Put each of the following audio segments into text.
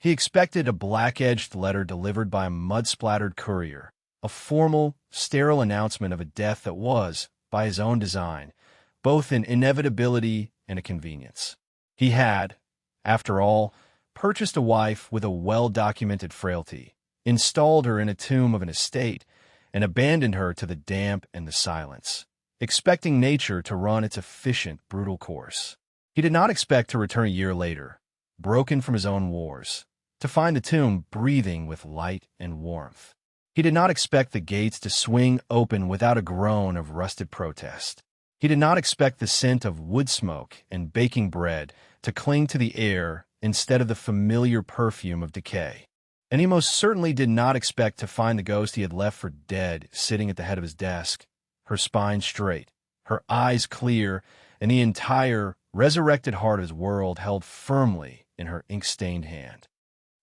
He expected a black-edged letter delivered by a mud-splattered courier, a formal, sterile announcement of a death that was, by his own design, both an inevitability and a convenience. He had, after all, purchased a wife with a well-documented frailty, installed her in a tomb of an estate, and abandoned her to the damp and the silence, expecting nature to run its efficient, brutal course. He did not expect to return a year later, broken from his own wars, to find the tomb breathing with light and warmth. He did not expect the gates to swing open without a groan of rusted protest. He did not expect the scent of wood smoke and baking bread to cling to the air instead of the familiar perfume of decay. And he most certainly did not expect to find the ghost he had left for dead sitting at the head of his desk, her spine straight, her eyes clear, and the entire, resurrected heart of his world held firmly in her ink-stained hand.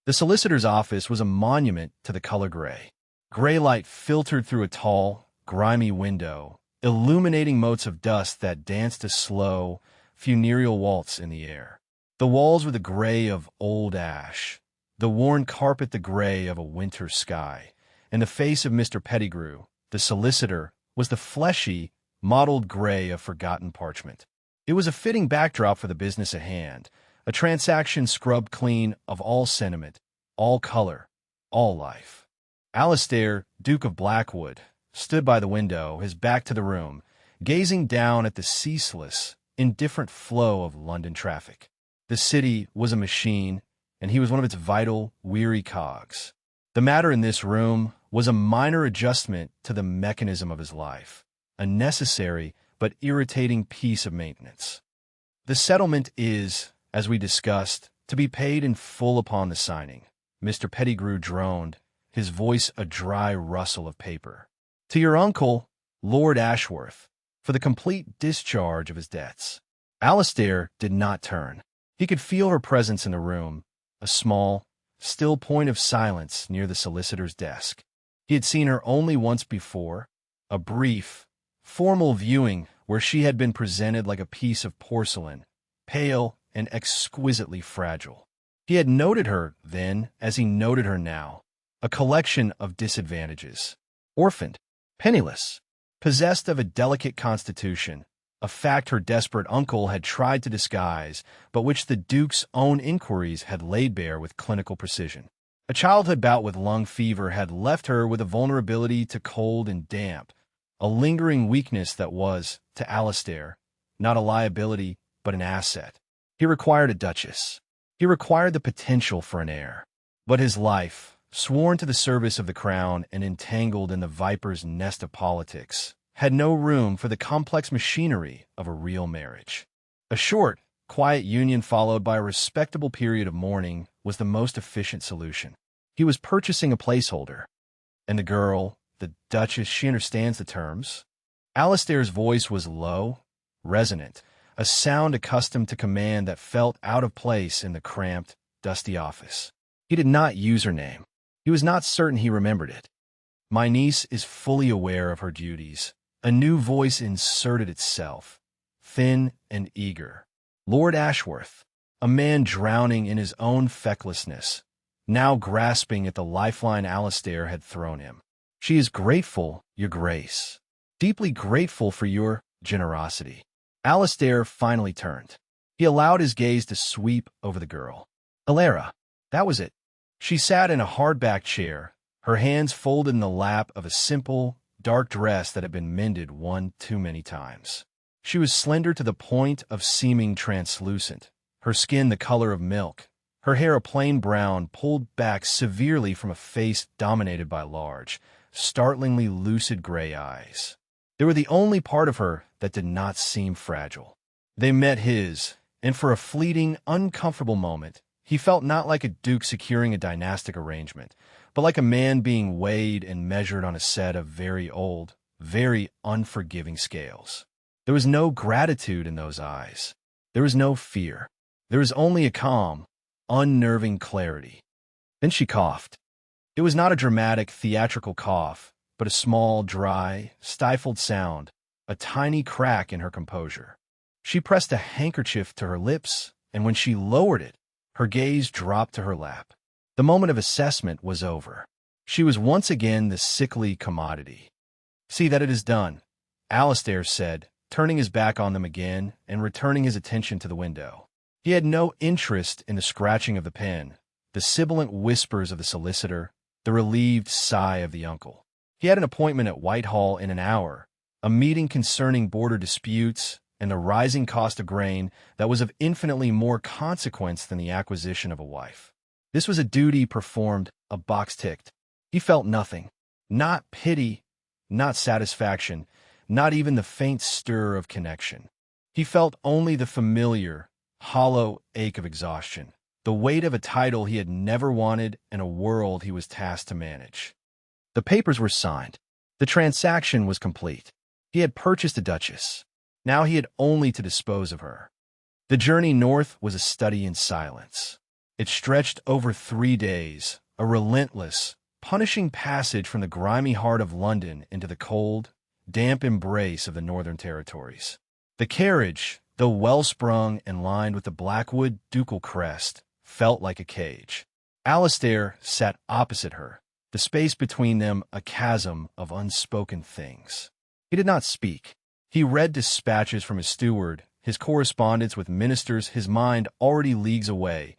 The solicitor's office was a monument to the color gray. Gray light filtered through a tall, grimy window, illuminating motes of dust that danced a slow, funereal waltz in the air. The walls were the gray of old ash, the worn carpet the gray of a winter sky, and the face of Mr. Pettigrew, the solicitor, was the fleshy, mottled gray of forgotten parchment. It was a fitting backdrop for the business at hand, a transaction scrubbed clean of all sentiment, all color, all life. Alastair, Duke of Blackwood, stood by the window, his back to the room, gazing down at the ceaseless, indifferent flow of London traffic. The city was a machine, and he was one of its vital, weary cogs. The matter in this room was a minor adjustment to the mechanism of his life, a necessary but irritating piece of maintenance. The settlement is, as we discussed, to be paid in full upon the signing. Mr. Pettigrew droned, his voice a dry rustle of paper. To your uncle, Lord Ashworth, for the complete discharge of his debts. Alastair did not turn. He could feel her presence in the room, a small, still point of silence near the solicitor's desk. He had seen her only once before, a brief, formal viewing where she had been presented like a piece of porcelain, pale and exquisitely fragile. He had noted her then as he noted her now, a collection of disadvantages. Orphaned, penniless, possessed of a delicate constitution, a fact her desperate uncle had tried to disguise, but which the Duke's own inquiries had laid bare with clinical precision. A childhood bout with lung fever had left her with a vulnerability to cold and damp, a lingering weakness that was, to Alastair, not a liability, but an asset. He required a duchess. He required the potential for an heir. But his life, sworn to the service of the crown and entangled in the viper's nest of politics, had no room for the complex machinery of a real marriage. A short, quiet union followed by a respectable period of mourning was the most efficient solution. He was purchasing a placeholder. And the girl, the Duchess, she understands the terms. Alastair's voice was low, resonant, a sound accustomed to command that felt out of place in the cramped, dusty office. He did not use her name. He was not certain he remembered it. My niece is fully aware of her duties. A new voice inserted itself, thin and eager. Lord Ashworth, a man drowning in his own fecklessness, now grasping at the lifeline Alastair had thrown him. She is grateful, your grace. Deeply grateful for your generosity. Alastair finally turned. He allowed his gaze to sweep over the girl. Alara, that was it. She sat in a hard-backed chair, her hands folded in the lap of a simple, dark dress that had been mended one too many times. She was slender to the point of seeming translucent, her skin the color of milk, her hair a plain brown pulled back severely from a face dominated by large, startlingly lucid gray eyes. They were the only part of her that did not seem fragile. They met his, and for a fleeting, uncomfortable moment, he felt not like a duke securing a dynastic arrangement, but like a man being weighed and measured on a set of very old, very unforgiving scales. There was no gratitude in those eyes. There was no fear. There was only a calm, unnerving clarity. Then she coughed. It was not a dramatic, theatrical cough, but a small, dry, stifled sound, a tiny crack in her composure. She pressed a handkerchief to her lips, and when she lowered it, her gaze dropped to her lap. The moment of assessment was over. She was once again the sickly commodity. "See that it is done," Alistair said, turning his back on them again and returning his attention to the window. He had no interest in the scratching of the pen, the sibilant whispers of the solicitor, the relieved sigh of the uncle. He had an appointment at Whitehall in an hour, a meeting concerning border disputes and the rising cost of grain that was of infinitely more consequence than the acquisition of a wife. This was a duty performed, a box ticked. He felt nothing, not pity, not satisfaction, not even the faint stir of connection. He felt only the familiar, hollow ache of exhaustion, the weight of a title he had never wanted and a world he was tasked to manage. The papers were signed. The transaction was complete. He had purchased a duchess. Now he had only to dispose of her. The journey north was a study in silence. It stretched over 3 days, a relentless, punishing passage from the grimy heart of London into the cold, damp embrace of the Northern Territories. The carriage, though well-sprung and lined with the Blackwood ducal crest, felt like a cage. Alistair sat opposite her, the space between them a chasm of unspoken things. He did not speak. He read dispatches from his steward, his correspondence with ministers, his mind already leagues away,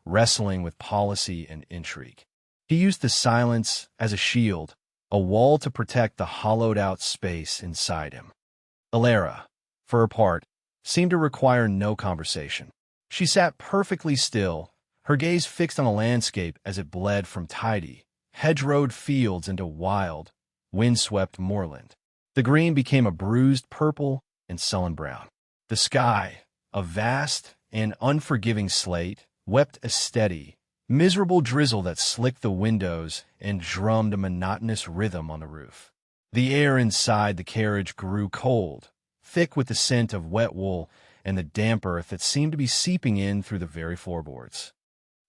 wrestling with policy and intrigue. He used the silence as a shield, a wall to protect the hollowed-out space inside him. Alara, for her part, seemed to require no conversation. She sat perfectly still, her gaze fixed on the landscape as it bled from tidy, hedgerowed fields into wild, wind-swept moorland. The green became a bruised purple and sullen brown. The sky, a vast and unforgiving slate, wept a steady, miserable drizzle that slicked the windows and drummed a monotonous rhythm on the roof. The air inside the carriage grew cold, thick with the scent of wet wool and the damp earth that seemed to be seeping in through the very floorboards.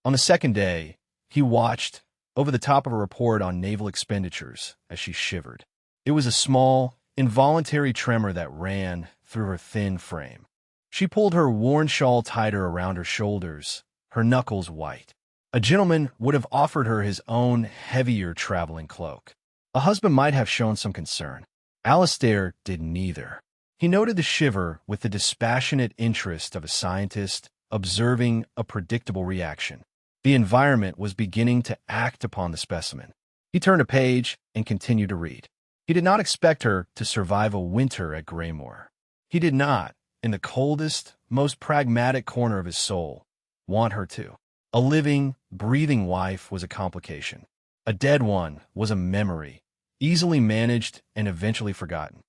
On the second day, he watched, over the top of a report on naval expenditures, as she shivered. It was a small, involuntary tremor that ran through her thin frame. She pulled her worn shawl tighter around her shoulders, her knuckles white. A gentleman would have offered her his own heavier traveling cloak. A husband might have shown some concern. Alistair did neither. He noted the shiver with the dispassionate interest of a scientist observing a predictable reaction. The environment was beginning to act upon the specimen. He turned a page and continued to read. He did not expect her to survive a winter at Graymore. He did not, in the coldest, most pragmatic corner of his soul, want her to. A living, breathing wife was a complication. A dead one was a memory, easily managed and eventually forgotten.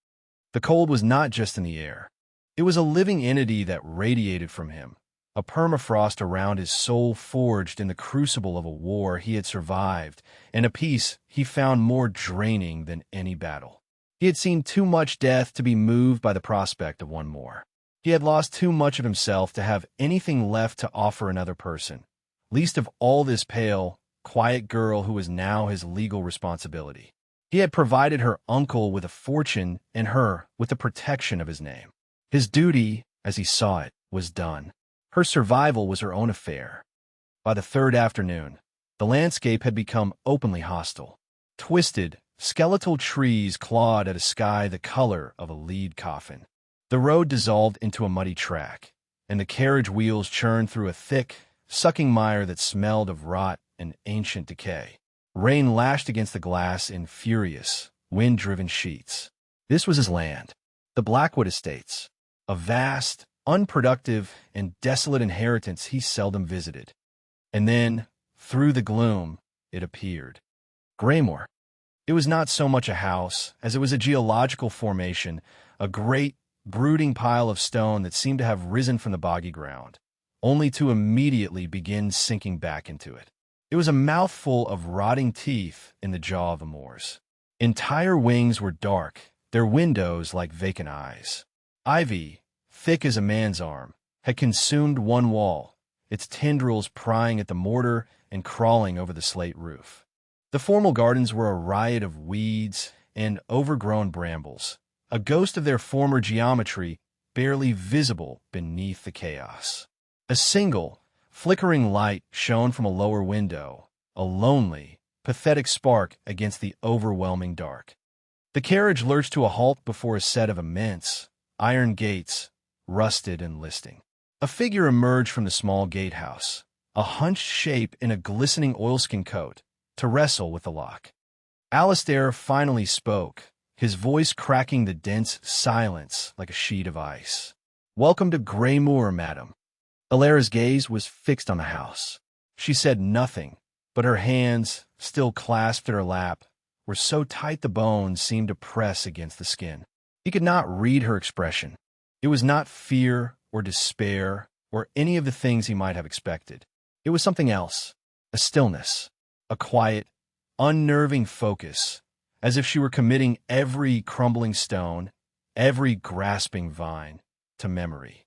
The cold was not just in the air. It was a living entity that radiated from him, a permafrost around his soul forged in the crucible of a war he had survived, and a peace he found more draining than any battle. He had seen too much death to be moved by the prospect of one more. He had lost too much of himself to have anything left to offer another person, least of all this pale, quiet girl who was now his legal responsibility. He had provided her uncle with a fortune and her with the protection of his name. His duty, as he saw it, was done. Her survival was her own affair. By the third afternoon, the landscape had become openly hostile. Twisted, skeletal trees clawed at a sky the color of a lead coffin. The road dissolved into a muddy track, and the carriage wheels churned through a thick, sucking mire that smelled of rot and ancient decay. Rain lashed against the glass in furious, wind-driven sheets. This was his land, the Blackwood Estates, a vast, unproductive, and desolate inheritance he seldom visited. And then, through the gloom, it appeared. Graymore. It was not so much a house as it was a geological formation, a great, brooding pile of stone that seemed to have risen from the boggy ground, only to immediately begin sinking back into it. It was a mouthful of rotting teeth in the jaw of the moors. Entire wings were dark, their windows like vacant eyes. Ivy, thick as a man's arm, had consumed one wall, its tendrils prying at the mortar and crawling over the slate roof. The formal gardens were a riot of weeds and overgrown brambles, a ghost of their former geometry barely visible beneath the chaos. A single, flickering light shone from a lower window, a lonely, pathetic spark against the overwhelming dark. The carriage lurched to a halt before a set of immense, iron gates, rusted and listing. A figure emerged from the small gatehouse, a hunched shape in a glistening oilskin coat, to wrestle with the lock. Alistair finally spoke, his voice cracking the dense silence like a sheet of ice. "Welcome to Greymoor, madam." Alara's gaze was fixed on the house. She said nothing, but her hands, still clasped at her lap, were so tight the bones seemed to press against the skin. He could not read her expression. It was not fear or despair or any of the things he might have expected. It was something else, a stillness, a quiet, unnerving focus, as if she were committing every crumbling stone, every grasping vine, to memory.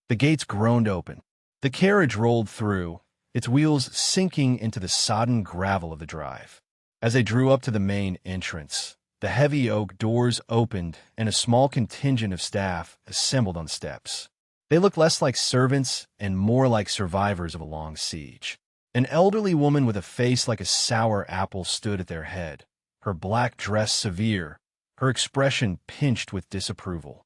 The gates groaned open. The carriage rolled through, its wheels sinking into the sodden gravel of the drive. As they drew up to the main entrance, the heavy oak doors opened and a small contingent of staff assembled on the steps. They looked less like servants and more like survivors of a long siege. An elderly woman with a face like a sour apple stood at their head, her black dress severe, her expression pinched with disapproval.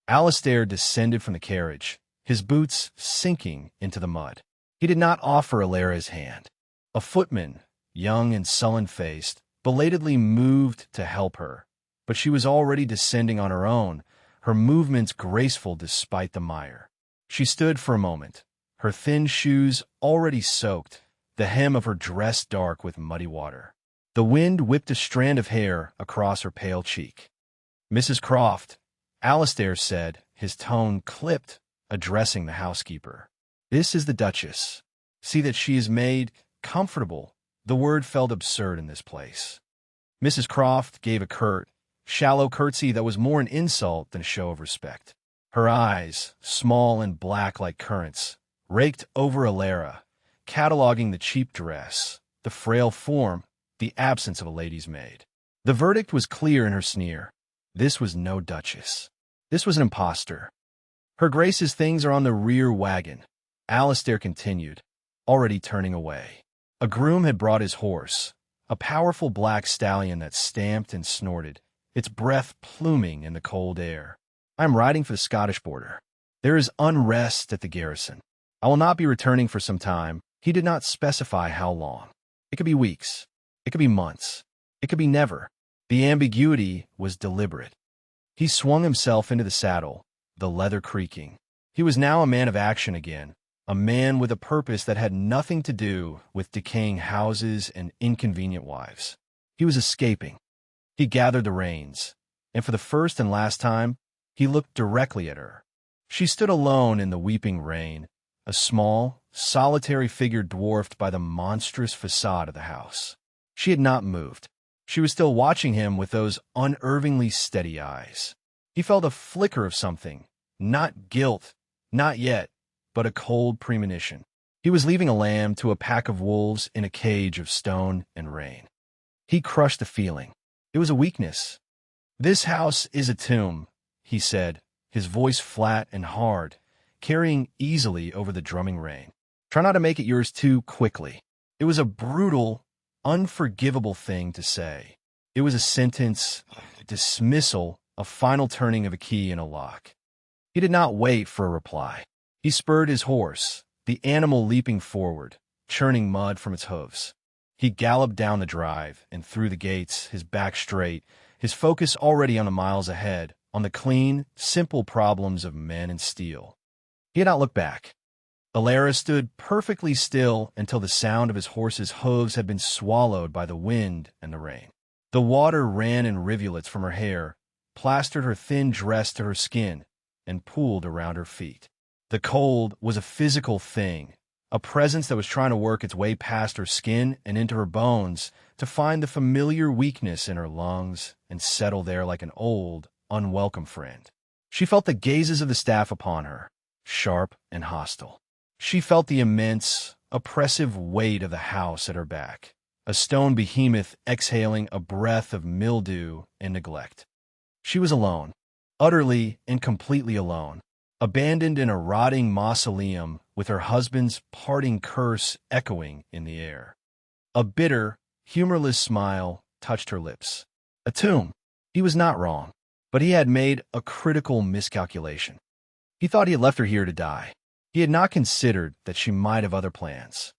Alistair descended from the carriage, his boots sinking into the mud. He did not offer Alara his hand. A footman, young and sullen-faced, belatedly moved to help her, but she was already descending on her own, her movements graceful despite the mire. She stood for a moment, her thin shoes already soaked, the hem of her dress dark with muddy water. The wind whipped a strand of hair across her pale cheek. "Mrs. Croft," Alistair said, his tone clipped, addressing the housekeeper. "This is the Duchess. See that she is made comfortable." The word felt absurd in this place. Mrs. Croft gave a curt, shallow curtsy that was more an insult than a show of respect. Her eyes, small and black like currants, raked over Alara, cataloging the cheap dress, the frail form, the absence of a lady's maid. The verdict was clear in her sneer. This was no Duchess. This was an impostor. "Her Grace's things are on the rear wagon," Alistair continued, already turning away. A groom had brought his horse, a powerful black stallion that stamped and snorted, its breath pluming in the cold air. "I am riding for the Scottish border. There is unrest at the garrison. I will not be returning for some time." He did not specify how long. It could be weeks. It could be months. It could be never. The ambiguity was deliberate. He swung himself into the saddle, the leather creaking. He was now a man of action again, a man with a purpose that had nothing to do with decaying houses and inconvenient wives. He was escaping. He gathered the reins, and for the first and last time, he looked directly at her. She stood alone in the weeping rain, a small, solitary figure dwarfed by the monstrous facade of the house. She had not moved. She was still watching him with those unervingly steady eyes. He felt a flicker of something, not guilt, not yet, but a cold premonition. He was leaving a lamb to a pack of wolves in a cage of stone and rain. He crushed the feeling. It was a weakness. "This house is a tomb," he said, his voice flat and hard, carrying easily over the drumming rain. "Try not to make it yours too quickly." It was a brutal, unforgivable thing to say. It was a sentence, a dismissal, a final turning of a key in a lock. He did not wait for a reply. He spurred his horse, the animal leaping forward, churning mud from its hooves. He galloped down the drive and through the gates, his back straight, his focus already on the miles ahead, on the clean, simple problems of men and steel. He had not looked back. Alara stood perfectly still until the sound of his horse's hooves had been swallowed by the wind and the rain. The water ran in rivulets from her hair, plastered her thin dress to her skin, and pooled around her feet. The cold was a physical thing, a presence that was trying to work its way past her skin and into her bones to find the familiar weakness in her lungs and settle there like an old, unwelcome friend. She felt the gazes of the staff upon her, sharp and hostile. She felt the immense, oppressive weight of the house at her back, a stone behemoth exhaling a breath of mildew and neglect. She was alone, utterly and completely alone, abandoned in a rotting mausoleum with her husband's parting curse echoing in the air. A bitter, humorless smile touched her lips. A tomb. He was not wrong, but he had made a critical miscalculation. He thought he had left her here to die. He had not considered that she might have other plans.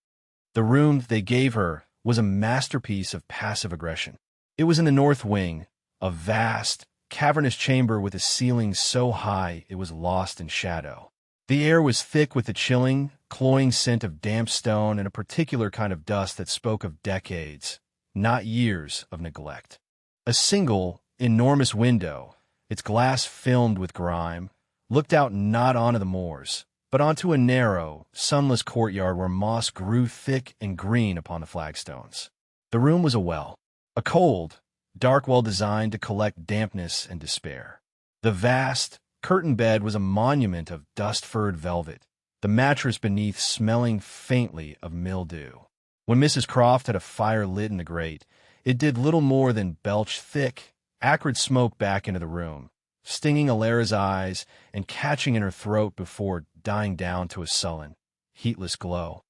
The room they gave her was a masterpiece of passive aggression. It was in the north wing, a vast, cavernous chamber with a ceiling so high it was lost in shadow. The air was thick with the chilling, cloying scent of damp stone and a particular kind of dust that spoke of decades, not years, of neglect. A single, enormous window, its glass filmed with grime, looked out not onto the moors, but onto a narrow, sunless courtyard where moss grew thick and green upon the flagstones. The room was a well, a cold, dark well designed to collect dampness and despair. The vast, curtained bed was a monument of dust-furred velvet, the mattress beneath smelling faintly of mildew. When Mrs. Croft had a fire lit in the grate, it did little more than belch thick, acrid smoke back into the room, stinging Alara's eyes and catching in her throat before dying down to a sullen, heatless glow.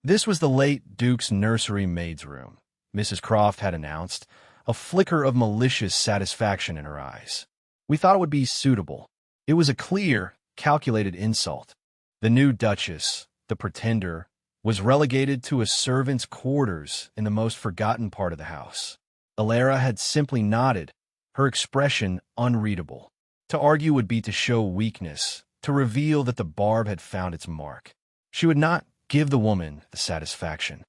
This was the late Duke's nursery maid's room, Mrs. Croft had announced, a flicker of malicious satisfaction in her eyes. We thought it would be suitable. It was a clear, calculated insult. The new Duchess, the pretender, was relegated to a servant's quarters in the most forgotten part of the house. Alara had simply nodded, her expression unreadable. To argue would be to show weakness, to reveal that the barb had found its mark. She would not give the woman the satisfaction.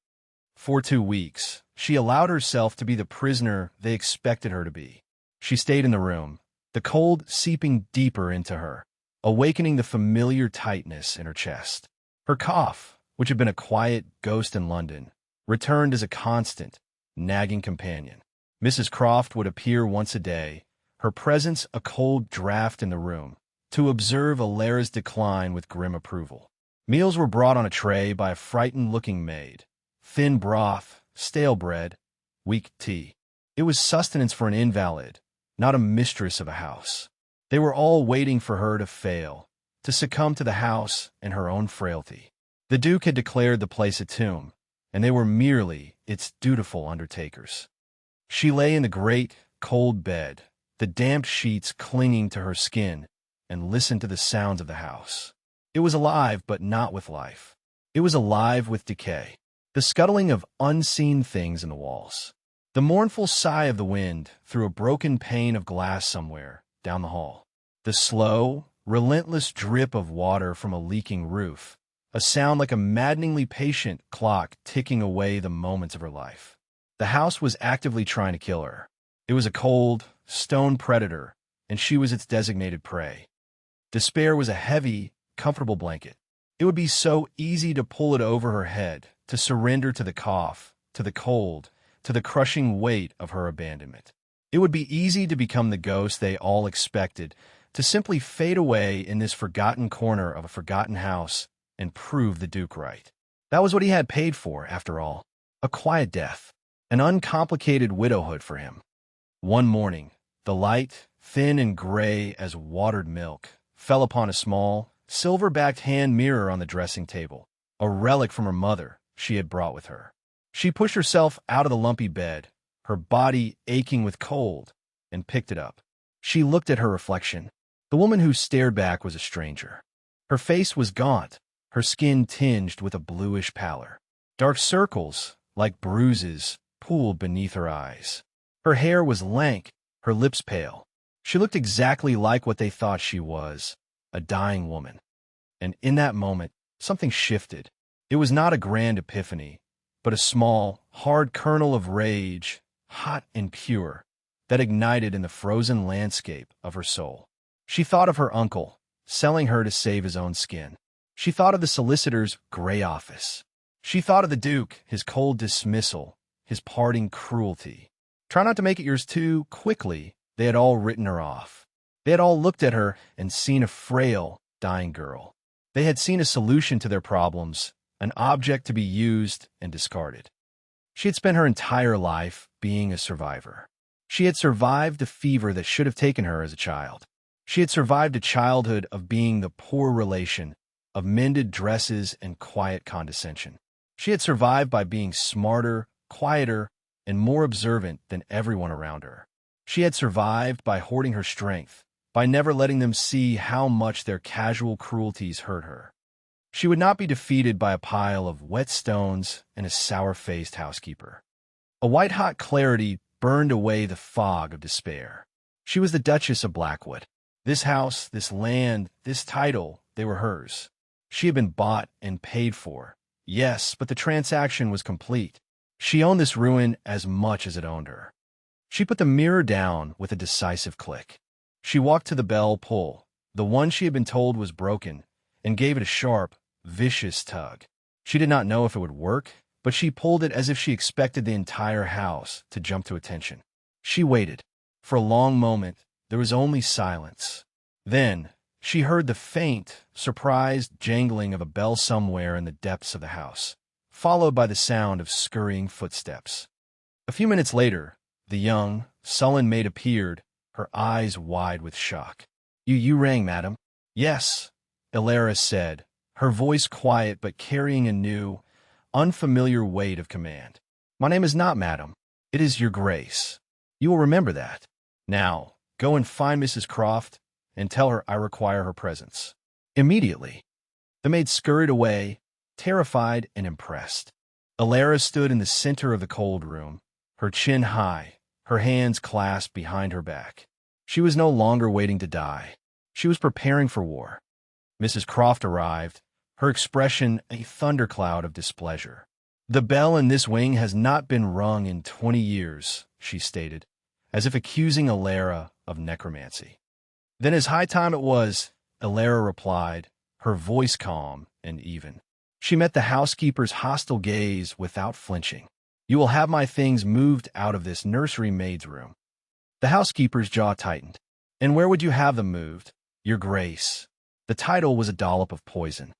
For 2 weeks, she allowed herself to be the prisoner they expected her to be. She stayed in the room, the cold seeping deeper into her, awakening the familiar tightness in her chest. Her cough, which had been a quiet ghost in London, returned as a constant, nagging companion. Mrs. Croft would appear once a day, her presence a cold draught in the room, to observe Alara's decline with grim approval. Meals were brought on a tray by a frightened-looking maid. Thin broth, stale bread, weak tea. It was sustenance for an invalid, not a mistress of a house. They were all waiting for her to fail, to succumb to the house and her own frailty. The Duke had declared the place a tomb, and they were merely its dutiful undertakers. She lay in the great, cold bed, the damp sheets clinging to her skin, and listened to the sounds of the house. It was alive, but not with life. It was alive with decay, the scuttling of unseen things in the walls, the mournful sigh of the wind through a broken pane of glass somewhere down the hall, the slow, relentless drip of water from a leaking roof, a sound like a maddeningly patient clock ticking away the moments of her life. The house was actively trying to kill her. It was a cold, stone predator, and she was its designated prey. Despair was a heavy, comfortable blanket. It would be so easy to pull it over her head, to surrender to the cough, to the cold, to the crushing weight of her abandonment. It would be easy to become the ghost they all expected, to simply fade away in this forgotten corner of a forgotten house and prove the Duke right. That was what he had paid for, after all. A quiet death, an uncomplicated widowhood for him. One morning, the light, thin and gray as watered milk, fell upon a small, silver-backed hand mirror on the dressing table, a relic from her mother she had brought with her. She pushed herself out of the lumpy bed, her body aching with cold, and picked it up. She looked at her reflection. The woman who stared back was a stranger. Her face was gaunt, her skin tinged with a bluish pallor. Dark circles, like bruises, pooled beneath her eyes. Her hair was lank, her lips pale. She looked exactly like what they thought she was, a dying woman. And in that moment, something shifted. It was not a grand epiphany, but a small, hard kernel of rage, hot and pure, that ignited in the frozen landscape of her soul. She thought of her uncle, selling her to save his own skin. She thought of the solicitor's gray office. She thought of the Duke, his cold dismissal, his parting cruelty. Try not to make it yours too quickly. They had all written her off. They had all looked at her and seen a frail, dying girl. They had seen a solution to their problems, an object to be used and discarded. She had spent her entire life being a survivor. She had survived the fever that should have taken her as a child. She had survived a childhood of being the poor relation, of mended dresses and quiet condescension. She had survived by being smarter, quieter, and more observant than everyone around her. She had survived by hoarding her strength, by never letting them see how much their casual cruelties hurt her. She would not be defeated by a pile of wet stones and a sour-faced housekeeper. A white-hot clarity burned away the fog of despair. She was the Duchess of Blackwood. This house, this land, this title, they were hers. She had been bought and paid for. Yes, but the transaction was complete. She owned this ruin as much as it owned her. She put the mirror down with a decisive click. She walked to the bell pull, the one she had been told was broken, and gave it a sharp, vicious tug. She did not know if it would work, but she pulled it as if she expected the entire house to jump to attention. She waited. For a long moment, there was only silence. Then, she heard the faint, surprised jangling of a bell somewhere in the depths of the house, followed by the sound of scurrying footsteps. A few minutes later, the young, sullen maid appeared, her eyes wide with shock. You rang, madam?" "Yes," Elara said, her voice quiet but carrying a new, unfamiliar weight of command. "My name is not madam. It is your grace. You will remember that. Now, go and find Mrs. Croft and tell her I require her presence." Immediately, the maid scurried away, terrified and impressed. Elara stood in the center of the cold room, her chin high, her hands clasped behind her back. She was no longer waiting to die. She was preparing for war. Mrs. Croft arrived, her expression a thundercloud of displeasure. "The bell in this wing has not been rung in 20 years, she stated, as if accusing Elara of necromancy. "Then as high time it was," Elara replied, her voice calm and even. She met the housekeeper's hostile gaze without flinching. "You will have my things moved out of this nursery maid's room." The housekeeper's jaw tightened. "And where would you have them moved?" "Your Grace." The title was a dollop of poison.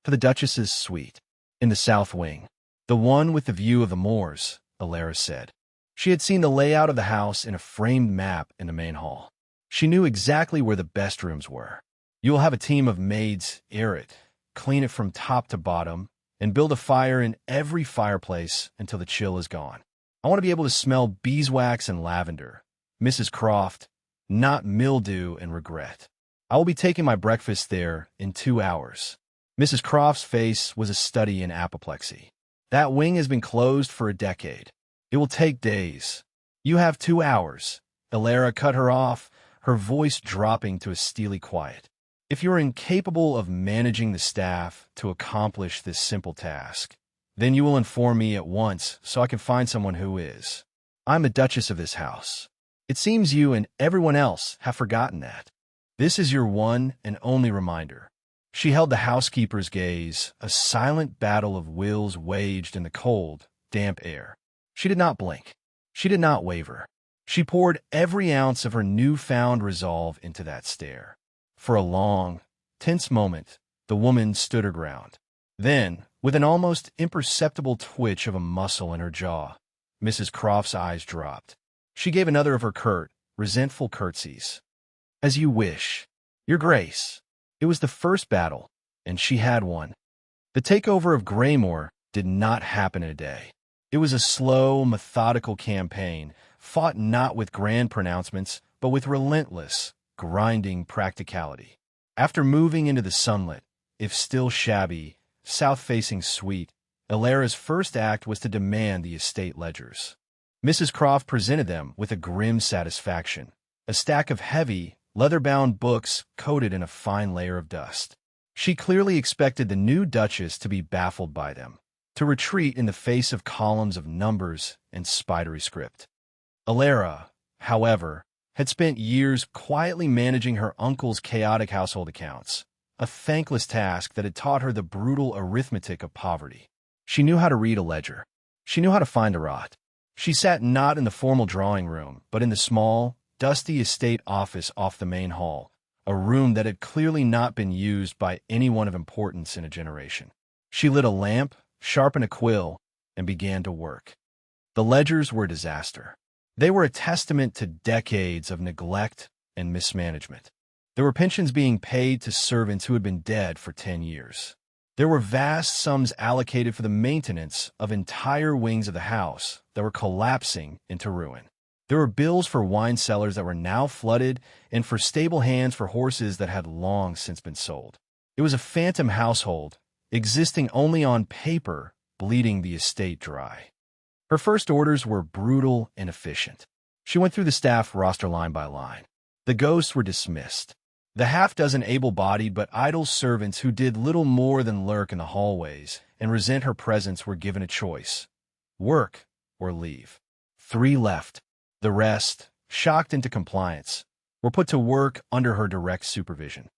"To the Duchess's suite, in the south wing. The one with the view of the moors," Elara said. She had seen the layout of the house in a framed map in the main hall. She knew exactly where the best rooms were. "You will have a team of maids air it, clean it from top to bottom, and build a fire in every fireplace until the chill is gone. I want to be able to smell beeswax and lavender, Mrs. Croft, not mildew and regret. I will be taking my breakfast there in 2 hours." Mrs. Croft's face was a study in apoplexy. "That wing has been closed for a decade. It will take days. You have 2 hours." Elara cut her off, her voice dropping to a steely quiet. "If you are incapable of managing the staff to accomplish this simple task, then you will inform me at once so I can find someone who is. I'm the Duchess of this house. It seems you and everyone else have forgotten that. This is your one and only reminder." She held the housekeeper's gaze, a silent battle of wills waged in the cold, damp air. She did not blink. She did not waver. She poured every ounce of her newfound resolve into that stare. For a long, tense moment, the woman stood her ground. Then, with an almost imperceptible twitch of a muscle in her jaw, Mrs. Croft's eyes dropped. She gave another of her curt, resentful curtsies. "As you wish, Your Grace." It was the first battle, and she had won. The takeover of Greymore did not happen in a day. It was a slow, methodical campaign, fought not with grand pronouncements, but with relentless, grinding practicality. After moving into the sunlit, if still shabby, south-facing suite, Elara's first act was to demand the estate ledgers. Mrs. Croft presented them with a grim satisfaction, a stack of heavy, leather-bound books coated in a fine layer of dust. She clearly expected the new Duchess to be baffled by them, to retreat in the face of columns of numbers and spidery script. Elara, however, had spent years quietly managing her uncle's chaotic household accounts, a thankless task that had taught her the brutal arithmetic of poverty. She knew how to read a ledger. She knew how to find a rot. She sat not in the formal drawing room, but in the small, dusty estate office off the main hall, a room that had clearly not been used by anyone of importance in a generation. She lit a lamp, sharpened a quill, and began to work. The ledgers were a disaster. They were a testament to decades of neglect and mismanagement. There were pensions being paid to servants who had been dead for 10 years. There were vast sums allocated for the maintenance of entire wings of the house that were collapsing into ruin. There were bills for wine cellars that were now flooded and for stable hands for horses that had long since been sold. It was a phantom household, existing only on paper, bleeding the estate dry. Her first orders were brutal and efficient. She went through the staff roster line by line. The ghosts were dismissed. The half-dozen able-bodied but idle servants who did little more than lurk in the hallways and resent her presence were given a choice: work or leave. 3 left. The rest, shocked into compliance, were put to work under her direct supervision.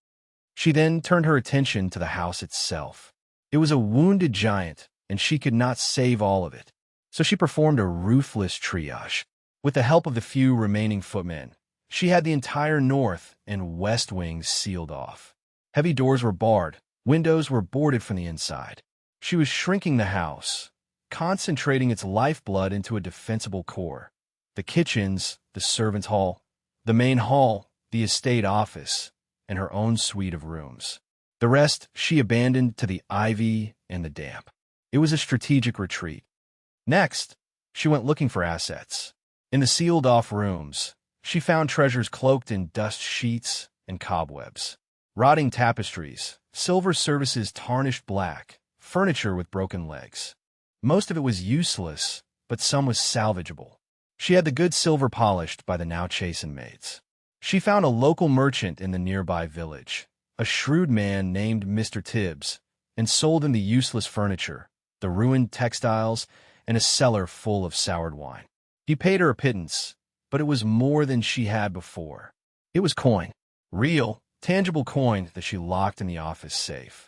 She then turned her attention to the house itself. It was a wounded giant, and she could not save all of it. So she performed a ruthless triage. With the help of the few remaining footmen, she had the entire north and west wings sealed off. Heavy doors were barred, windows were boarded from the inside. She was shrinking the house, concentrating its lifeblood into a defensible core. The kitchens, the servants' hall, the main hall, the estate office, and her own suite of rooms. The rest she abandoned to the ivy and the damp. It was a strategic retreat. Next, she went looking for assets. In the sealed-off rooms, she found treasures cloaked in dust sheets and cobwebs. Rotting tapestries, silver services tarnished black, furniture with broken legs. Most of it was useless, but some was salvageable. She had the good silver polished by the now chastened maids. She found a local merchant in the nearby village, a shrewd man named Mr. Tibbs, and sold him the useless furniture, the ruined textiles, and a cellar full of soured wine. He paid her a pittance, but it was more than she had before. It was coin, real, tangible coin that she locked in the office safe.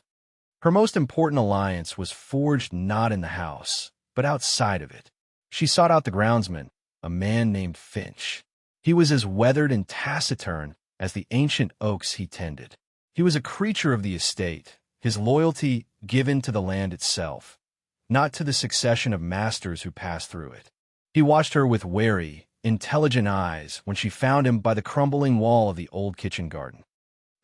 Her most important alliance was forged not in the house, but outside of it. She sought out the groundsman, a man named Finch. He was as weathered and taciturn as the ancient oaks he tended. He was a creature of the estate, his loyalty given to the land itself, not to the succession of masters who passed through it. He watched her with wary, intelligent eyes when she found him by the crumbling wall of the old kitchen garden.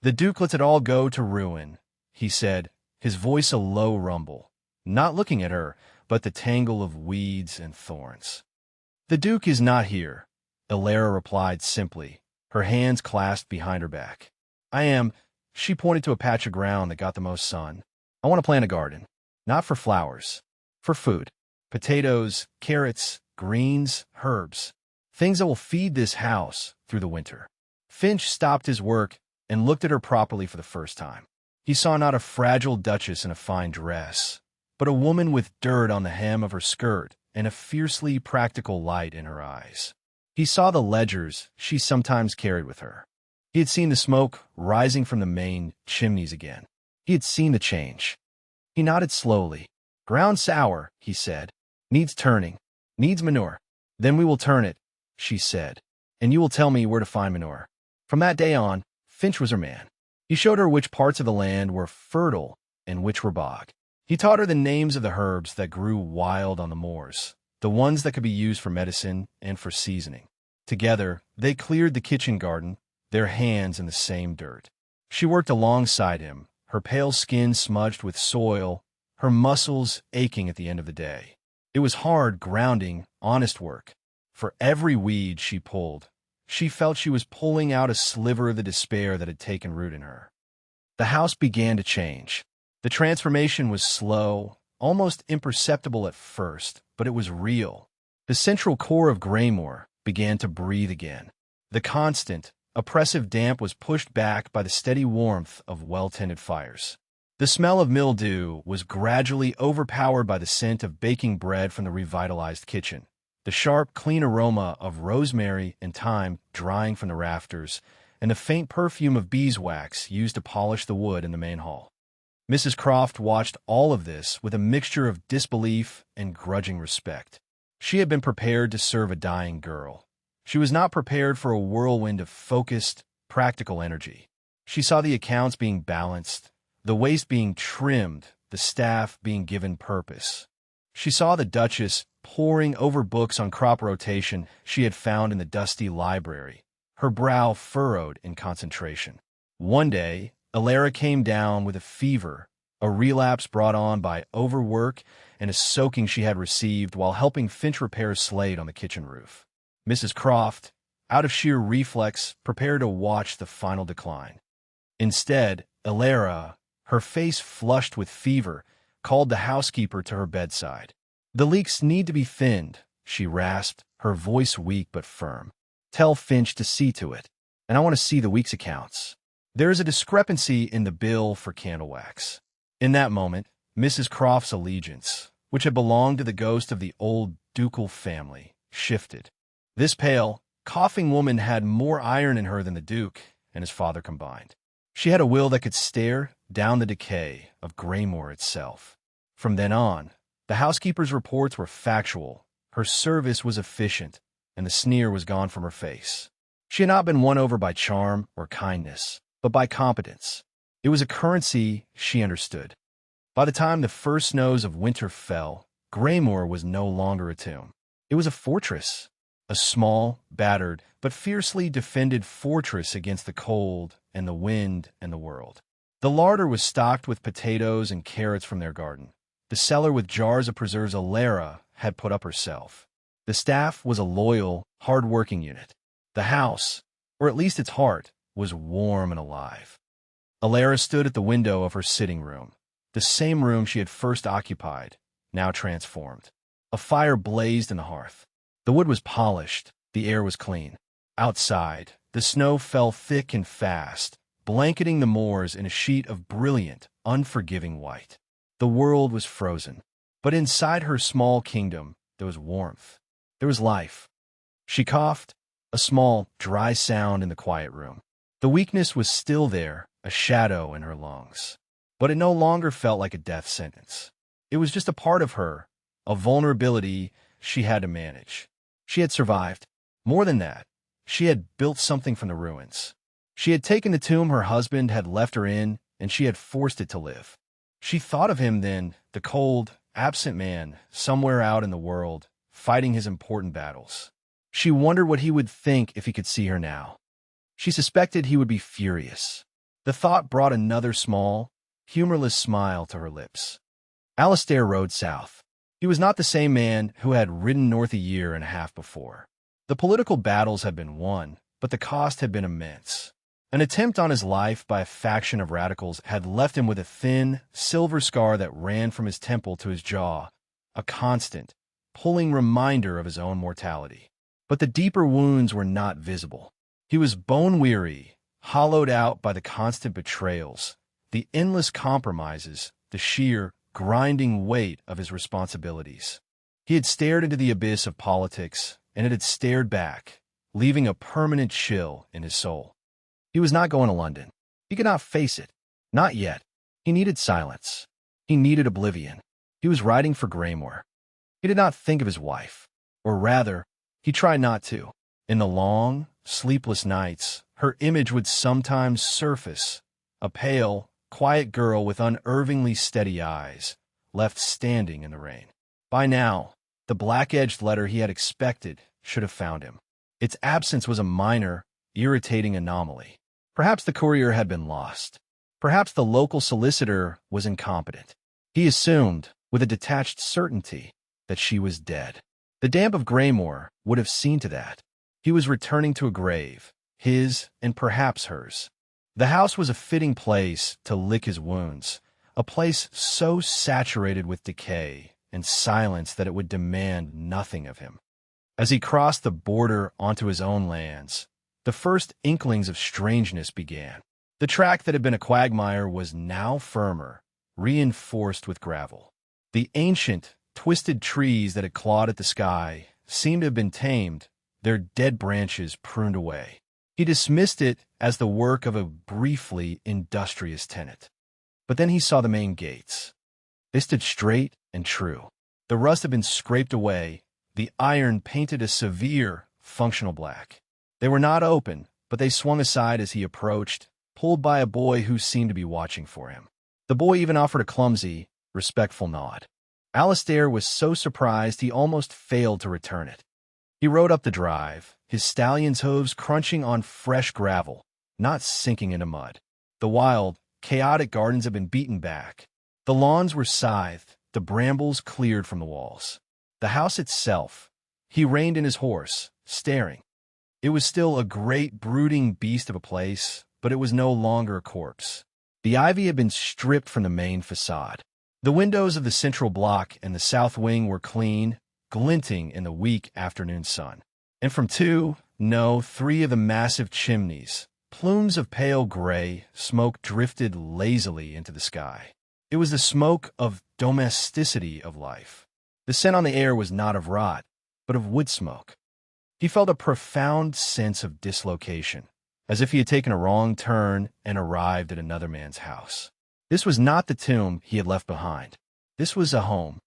"The Duke lets it all go to ruin," he said, his voice a low rumble, not looking at her, but the tangle of weeds and thorns. "The Duke is not here," Elara replied simply, her hands clasped behind her back. "I am," she pointed to a patch of ground that got the most sun. "I want to plant a garden, not for flowers, for food. Potatoes, carrots, greens, herbs, things that will feed this house through the winter." Finch stopped his work and looked at her properly for the first time. He saw not a fragile duchess in a fine dress, but a woman with dirt on the hem of her skirt and a fiercely practical light in her eyes. He saw the ledgers she sometimes carried with her. He had seen the smoke rising from the main chimneys again. He had seen the change. He nodded slowly. "Ground sour," he said. "Needs turning. Needs manure." "Then we will turn it," she said, "and you will tell me where to find manure." From that day on, Finch was her man. He showed her which parts of the land were fertile and which were bog. He taught her the names of the herbs that grew wild on the moors, the ones that could be used for medicine and for seasoning. Together, they cleared the kitchen garden, their hands in the same dirt. She worked alongside him, her pale skin smudged with soil, her muscles aching at the end of the day. It was hard, grounding, honest work. For every weed she pulled, she felt she was pulling out a sliver of the despair that had taken root in her. The house began to change. The transformation was slow, almost imperceptible at first, but it was real. The central core of Graymore began to breathe again. The constant, oppressive damp was pushed back by the steady warmth of well-tended fires. The smell of mildew was gradually overpowered by the scent of baking bread from the revitalized kitchen, the sharp, clean aroma of rosemary and thyme drying from the rafters, and the faint perfume of beeswax used to polish the wood in the main hall. Mrs. Croft watched all of this with a mixture of disbelief and grudging respect. She had been prepared to serve a dying girl. She was not prepared for a whirlwind of focused, practical energy. She saw the accounts being balanced, the waste being trimmed, the staff being given purpose. She saw the Duchess poring over books on crop rotation she had found in the dusty library, her brow furrowed in concentration. One day, Elara came down with a fever a relapse brought on by overwork and a soaking she had received while helping Finch repair a slate on the kitchen roof. Mrs. Croft, out of sheer reflex, prepared to watch the final decline. Instead, Elara, her face flushed with fever, called the housekeeper to her bedside. "The leaks need to be thinned," she rasped, her voice weak but firm. "Tell Finch to see to it, and I want to see the week's accounts. There is a discrepancy in the bill for candle wax." In that moment, Mrs. Croft's allegiance, which had belonged to the ghost of the old ducal family, shifted. This pale, coughing woman had more iron in her than the Duke and his father combined. She had a will that could stare down the decay of Graymore itself. From then on, the housekeeper's reports were factual, her service was efficient, and the sneer was gone from her face. She had not been won over by charm or kindness, but by competence. It was a currency she understood. By the time the first snows of winter fell, Graymore was no longer a tomb. It was a fortress, a small, battered, but fiercely defended fortress against the cold and the wind and the world. The larder was stocked with potatoes and carrots from their garden. The cellar with jars of preserves Elara had put up herself. The staff was a loyal, hard-working unit. The house, or at least its heart, was warm and alive. Elara stood at the window of her sitting room, the same room she had first occupied, now transformed. A fire blazed in the hearth. The wood was polished, the air was clean. Outside, the snow fell thick and fast, blanketing the moors in a sheet of brilliant, unforgiving white. The world was frozen, but inside her small kingdom there was warmth. There was life. She coughed, a small, dry sound in the quiet room. The weakness was still there, a shadow in her lungs. But it no longer felt like a death sentence. It was just a part of her, a vulnerability she had to manage. She had survived. More than that, she had built something from the ruins. She had taken the tomb her husband had left her in, and she had forced it to live. She thought of him then, the cold, absent man, somewhere out in the world, fighting his important battles. She wondered what he would think if he could see her now. She suspected he would be furious. The thought brought another small, humorless smile to her lips. Alistair rode south. He was not the same man who had ridden north a year and a half before. The political battles had been won, but the cost had been immense. An attempt on his life by a faction of radicals had left him with a thin, silver scar that ran from his temple to his jaw, a constant, pulling reminder of his own mortality. But the deeper wounds were not visible. He was bone-weary, hollowed out by the constant betrayals, the endless compromises, the sheer, grinding weight of his responsibilities. He had stared into the abyss of politics, and it had stared back, leaving a permanent chill in his soul. He was not going to London. He could not face it. Not yet. He needed silence. He needed oblivion. He was riding for Graymore. He did not think of his wife. Or rather, he tried not to. In the long, sleepless nights, her image would sometimes surface, a pale, quiet girl with unervingly steady eyes, left standing in the rain. By now, the black-edged letter he had expected should have found him. Its absence was a minor, irritating anomaly. Perhaps the courier had been lost. Perhaps the local solicitor was incompetent. He assumed, with a detached certainty, that she was dead. The damp of Graymore would have seen to that. He was returning to a grave, his and perhaps hers. The house was a fitting place to lick his wounds, a place so saturated with decay and silence that it would demand nothing of him. As he crossed the border onto his own lands, the first inklings of strangeness began. The track that had been a quagmire was now firmer, reinforced with gravel. The ancient, twisted trees that had clawed at the sky seemed to have been tamed, their dead branches pruned away. He dismissed it as the work of a briefly industrious tenant. But then he saw the main gates. They stood straight and true. The rust had been scraped away, the iron painted a severe, functional black. They were not open, but they swung aside as he approached, pulled by a boy who seemed to be watching for him. The boy even offered a clumsy, respectful nod. Alistair was so surprised he almost failed to return it. He rode up the drive, his stallion's hooves crunching on fresh gravel, not sinking into mud. The wild, chaotic gardens had been beaten back, The lawns were scythed, the brambles cleared from the walls. The house itself, he reined in his horse, staring. It was still a great brooding beast of a place, but it was no longer a corpse. The ivy had been stripped from the main facade. The windows of the central block and the south wing were clean, glinting in the weak afternoon sun. And from three of the massive chimneys, plumes of pale gray smoke drifted lazily into the sky. It was the smoke of domesticity of life. The scent on the air was not of rot, but of wood smoke. He felt a profound sense of dislocation, as if he had taken a wrong turn and arrived at another man's house. This was not the tomb he had left behind. This was a home.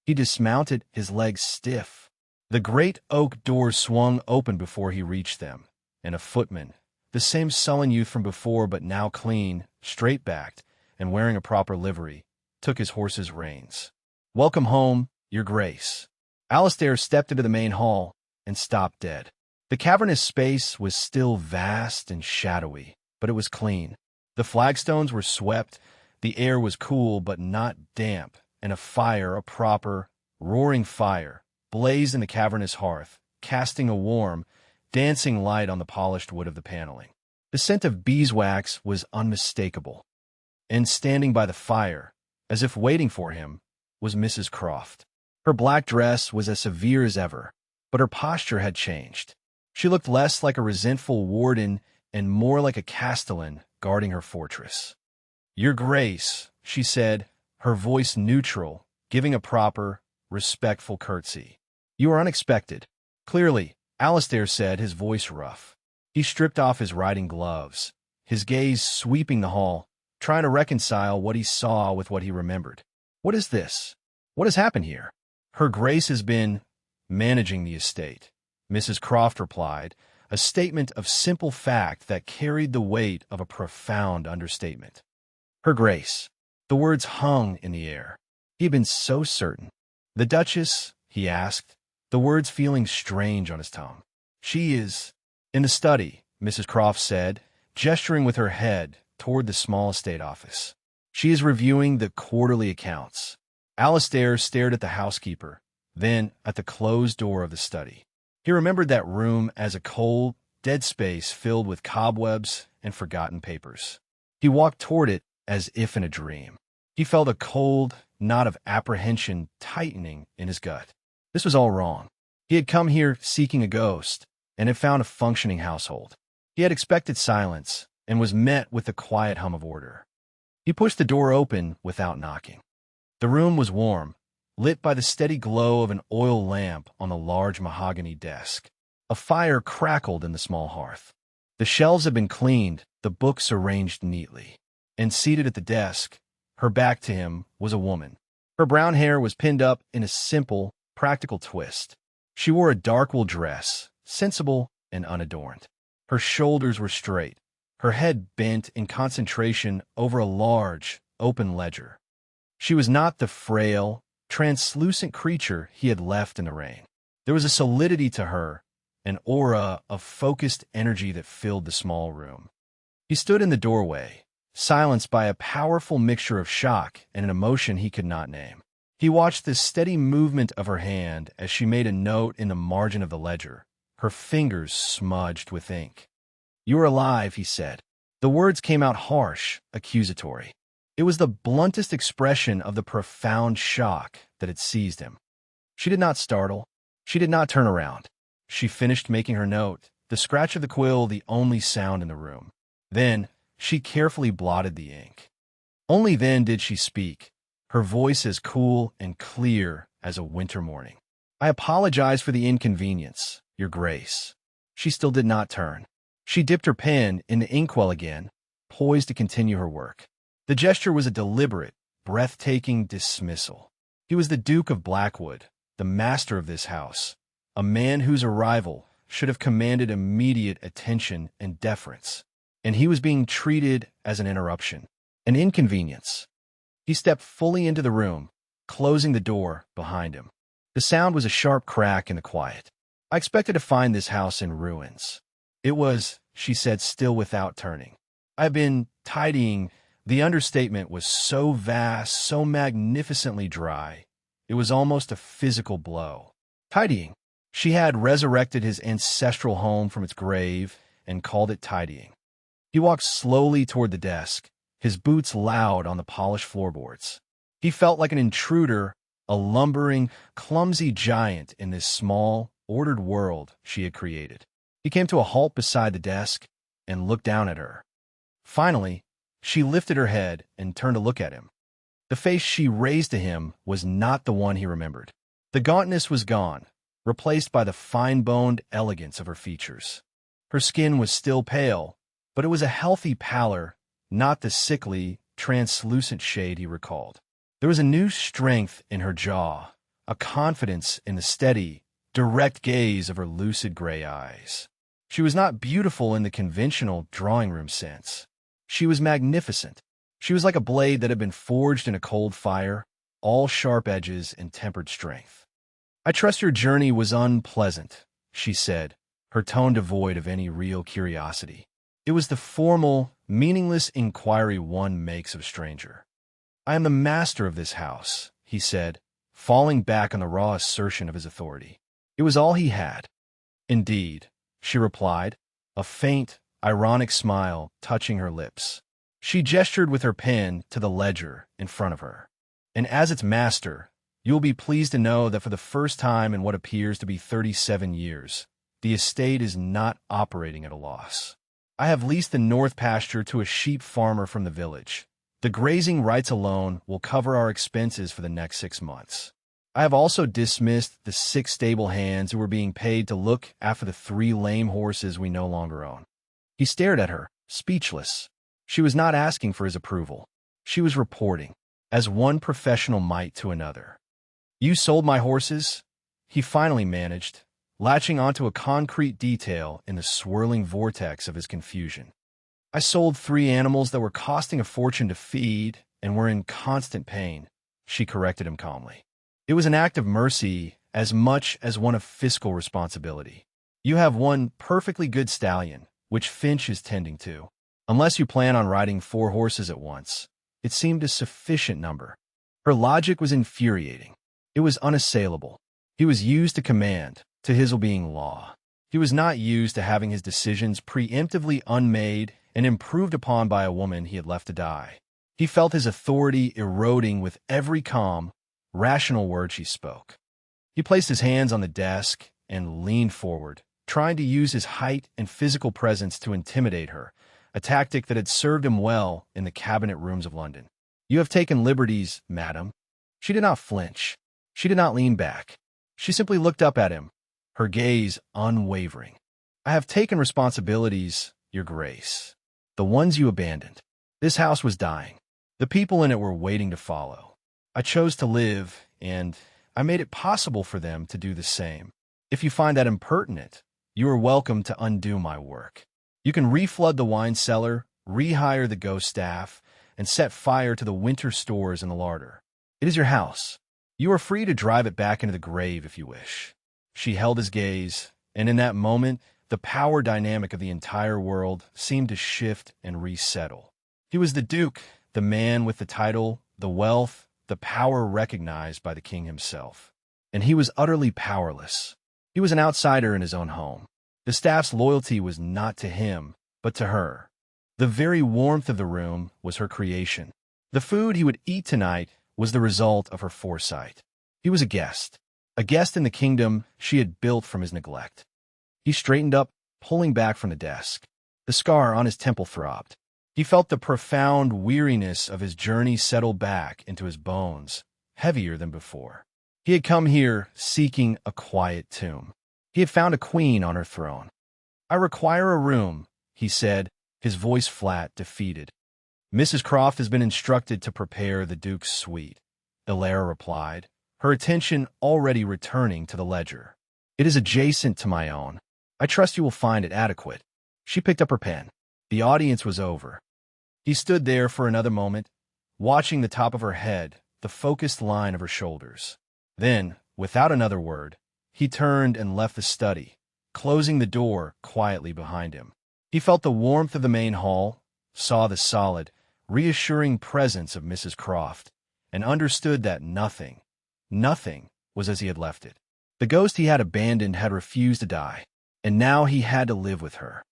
He dismounted, his legs stiff. The great oak doors swung open before he reached them, and a footman, the same sullen youth from before but now clean, straight-backed, and wearing a proper livery, took his horse's reins. "Welcome home, your grace." Alistair stepped into the main hall and stopped dead. The cavernous space was still vast and shadowy, but it was clean. The flagstones were swept, the air was cool but not damp, and a fire, a proper, roaring fire, blazed in the cavernous hearth, casting a warm, dancing light on the polished wood of the paneling. The scent of beeswax was unmistakable, and standing by the fire, as if waiting for him, was Mrs. Croft. Her black dress was as severe as ever, but her posture had changed. She looked less like a resentful warden and more like a castellan guarding her fortress. "Your Grace," she said, her voice neutral, giving a proper, respectful curtsy. "You are unexpected." "Clearly," Alistair said, his voice rough. He stripped off his riding gloves, his gaze sweeping the hall, trying to reconcile what he saw with what he remembered. "What is this? What has happened here?" "Her Grace has been managing the estate," Mrs. Croft replied, a statement of simple fact that carried the weight of a profound understatement. Her Grace. The words hung in the air. He had been so certain. "The Duchess?" he asked, the words feeling strange on his tongue. "She is in the study," Mrs. Croft said, gesturing with her head toward the small estate office. "She is reviewing the quarterly accounts." Alistair stared at the housekeeper, then at the closed door of the study. He remembered that room as a cold, dead space filled with cobwebs and forgotten papers. He walked toward it as if in a dream. He felt a cold knot of apprehension tightening in his gut. This was all wrong. He had come here seeking a ghost and had found a functioning household. He had expected silence and was met with the quiet hum of order. He pushed the door open without knocking. The room was warm, lit by the steady glow of an oil lamp on the large mahogany desk. A fire crackled in the small hearth. The shelves had been cleaned, the books arranged neatly. And seated at the desk, her back to him, was a woman. Her brown hair was pinned up in a simple, practical twist. She wore a dark wool dress, sensible and unadorned. Her shoulders were straight, her head bent in concentration over a large, open ledger. She was not the frail, translucent creature he had left in the rain. There was a solidity to her, an aura of focused energy that filled the small room. He stood in the doorway, silenced by a powerful mixture of shock and an emotion he could not name. He watched the steady movement of her hand as she made a note in the margin of the ledger, her fingers smudged with ink. "You are alive," he said. The words came out harsh, accusatory. It was the bluntest expression of the profound shock that had seized him. She did not startle. She did not turn around. She finished making her note, the scratch of the quill the only sound in the room. Then she carefully blotted the ink. Only then did she speak, her voice as cool and clear as a winter morning. "I apologize for the inconvenience, Your Grace." She still did not turn. She dipped her pen in the inkwell again, poised to continue her work. The gesture was a deliberate, breathtaking dismissal. He was the Duke of Blackwood, the master of this house, a man whose arrival should have commanded immediate attention and deference, and he was being treated as an interruption, an inconvenience. He stepped fully into the room, closing the door behind him. The sound was a sharp crack in the quiet. "I expected to find this house in ruins." "It was," she said, still without turning. "I've been tidying. The understatement was so vast, so magnificently dry. It was almost a physical blow. Tidying. She had resurrected his ancestral home from its grave and called it tidying. He walked slowly toward the desk, his boots loud on the polished floorboards. He felt like an intruder, a lumbering, clumsy giant in this small, ordered world she had created. He came to a halt beside the desk and looked down at her. Finally, she lifted her head and turned to look at him. The face she raised to him was not the one he remembered. The gauntness was gone, replaced by the fine-boned elegance of her features. Her skin was still pale, but it was a healthy pallor, not the sickly, translucent shade he recalled. There was a new strength in her jaw, a confidence in the steady, direct gaze of her lucid gray eyes. She was not beautiful in the conventional drawing-room sense. She was magnificent. She was like a blade that had been forged in a cold fire, all sharp edges and tempered strength. "I trust your journey was unpleasant," she said, her tone devoid of any real curiosity. It was the formal, meaningless inquiry one makes of a stranger. "I am the master of this house," he said, falling back on the raw assertion of his authority. It was all he had. "Indeed," she replied, a faint, ironic smile touching her lips. She gestured with her pen to the ledger in front of her. "And as its master, you will be pleased to know that for the first time in what appears to be 37 years, the estate is not operating at a loss. I have leased the north pasture to a sheep farmer from the village. The grazing rights alone will cover our expenses for the next 6 months. I have also dismissed the 6 stable hands who were being paid to look after the 3 lame horses we no longer own." He stared at her, speechless. She was not asking for his approval. She was reporting, as one professional might to another. "You sold my horses?" he finally managed, latching onto a concrete detail in the swirling vortex of his confusion. "I sold 3 animals that were costing a fortune to feed and were in constant pain," she corrected him calmly. "It was an act of mercy as much as one of fiscal responsibility. You have one perfectly good stallion, which Finch is tending to. Unless you plan on riding 4 horses at once." It seemed a sufficient number. Her logic was infuriating. It was unassailable. He was used to command, to his being law. He was not used to having his decisions preemptively unmade and improved upon by a woman he had left to die. He felt his authority eroding with every calm, rational word she spoke. He placed his hands on the desk and leaned forward, trying to use his height and physical presence to intimidate her, a tactic that had served him well in the cabinet rooms of London. "You have taken liberties, madam." She did not flinch. She did not lean back. She simply looked up at him, her gaze unwavering. "I have taken responsibilities, Your Grace. The ones you abandoned. This house was dying. The people in it were waiting to follow. I chose to live, and I made it possible for them to do the same. If you find that impertinent, you are welcome to undo my work. You can reflood the wine cellar, rehire the ghost staff, and set fire to the winter stores in the larder. It is your house. You are free to drive it back into the grave if you wish." She held his gaze, and in that moment, the power dynamic of the entire world seemed to shift and resettle. He was the Duke, the man with the title, the wealth, the power recognized by the king himself. And he was utterly powerless. He was an outsider in his own home. The staff's loyalty was not to him, but to her. The very warmth of the room was her creation. The food he would eat tonight was the result of her foresight. He was a guest in the kingdom she had built from his neglect. He straightened up, pulling back from the desk. The scar on his temple throbbed. He felt the profound weariness of his journey settle back into his bones, heavier than before. He had come here seeking a quiet tomb. He had found a queen on her throne. "I require a room," he said, his voice flat, defeated. "Mrs. Croft has been instructed to prepare the Duke's suite," Ilara replied, her attention already returning to the ledger. "It is adjacent to my own. I trust you will find it adequate." She picked up her pen. The audience was over. He stood there for another moment, watching the top of her head, the focused line of her shoulders. Then, without another word, he turned and left the study, closing the door quietly behind him. He felt the warmth of the main hall, saw the solid, reassuring presence of Mrs. Croft, and understood that nothing was as he had left it. The ghost he had abandoned had refused to die, and now he had to live with her.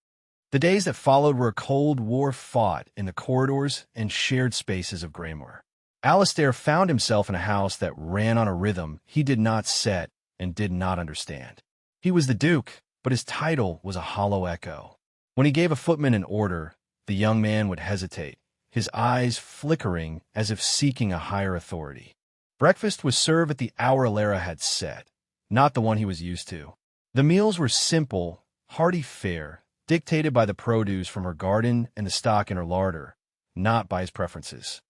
The days that followed were a cold war fought in the corridors and shared spaces of Greymoor. Alistair found himself in a house that ran on a rhythm he did not set and did not understand. He was the Duke, but his title was a hollow echo. When he gave a footman an order, the young man would hesitate, his eyes flickering as if seeking a higher authority. Breakfast was served at the hour Alara had set, not the one he was used to. The meals were simple, hearty fare, dictated by the produce from her garden and the stock in her larder, not by his preferences.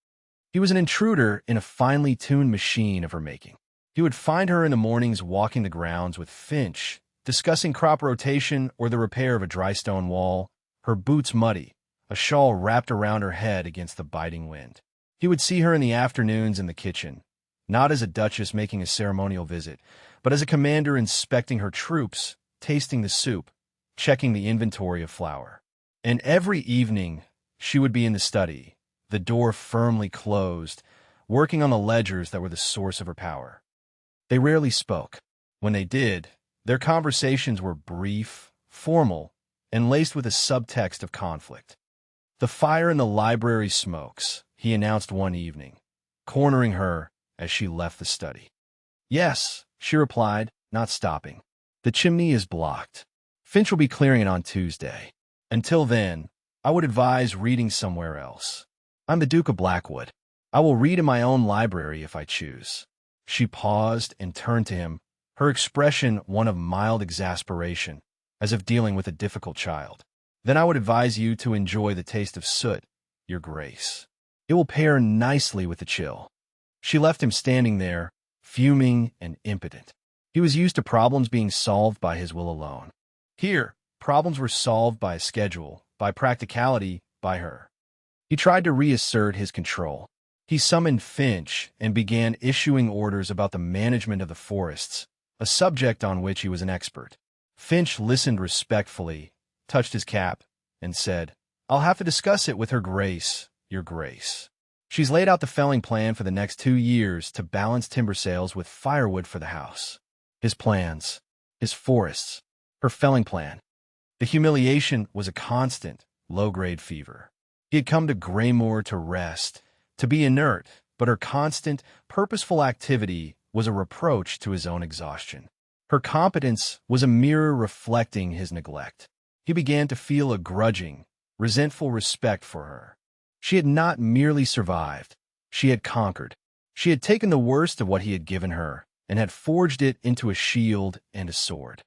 He was an intruder in a finely tuned machine of her making. He would find her in the mornings walking the grounds with Finch, discussing crop rotation or the repair of a dry stone wall, her boots muddy, a shawl wrapped around her head against the biting wind. He would see her in the afternoons in the kitchen, not as a duchess making a ceremonial visit, but as a commander inspecting her troops, tasting the soup, checking the inventory of flour. And every evening, she would be in the study, the door firmly closed, working on the ledgers that were the source of her power. They rarely spoke. When they did, their conversations were brief, formal, and laced with a subtext of conflict. "The fire in the library smokes," he announced one evening, cornering her as she left the study. "Yes," she replied, not stopping. "The chimney is blocked. Finch will be clearing it on Tuesday. Until then, I would advise reading somewhere else. I'm the Duke of Blackwood. I will read in my own library if I choose." She paused and turned to him, her expression one of mild exasperation, as if dealing with a difficult child. "Then I would advise you to enjoy the taste of soot, Your Grace. It will pair nicely with the chill." She left him standing there, fuming and impotent. He was used to problems being solved by his will alone. Here, problems were solved by a schedule, by practicality, by her. He tried to reassert his control. He summoned Finch and began issuing orders about the management of the forests, a subject on which he was an expert. Finch listened respectfully, touched his cap, and said, "I'll have to discuss it with Her Grace, Your Grace. She's laid out the felling plan for the next 2 years to balance timber sales with firewood for the house." His plans, his forests, her felling plan. The humiliation was a constant, low-grade fever. He had come to Greymoor to rest, to be inert, but her constant, purposeful activity was a reproach to his own exhaustion. Her competence was a mirror reflecting his neglect. He began to feel a grudging, resentful respect for her. She had not merely survived. She had conquered. She had taken the worst of what he had given her and had forged it into a shield and a sword.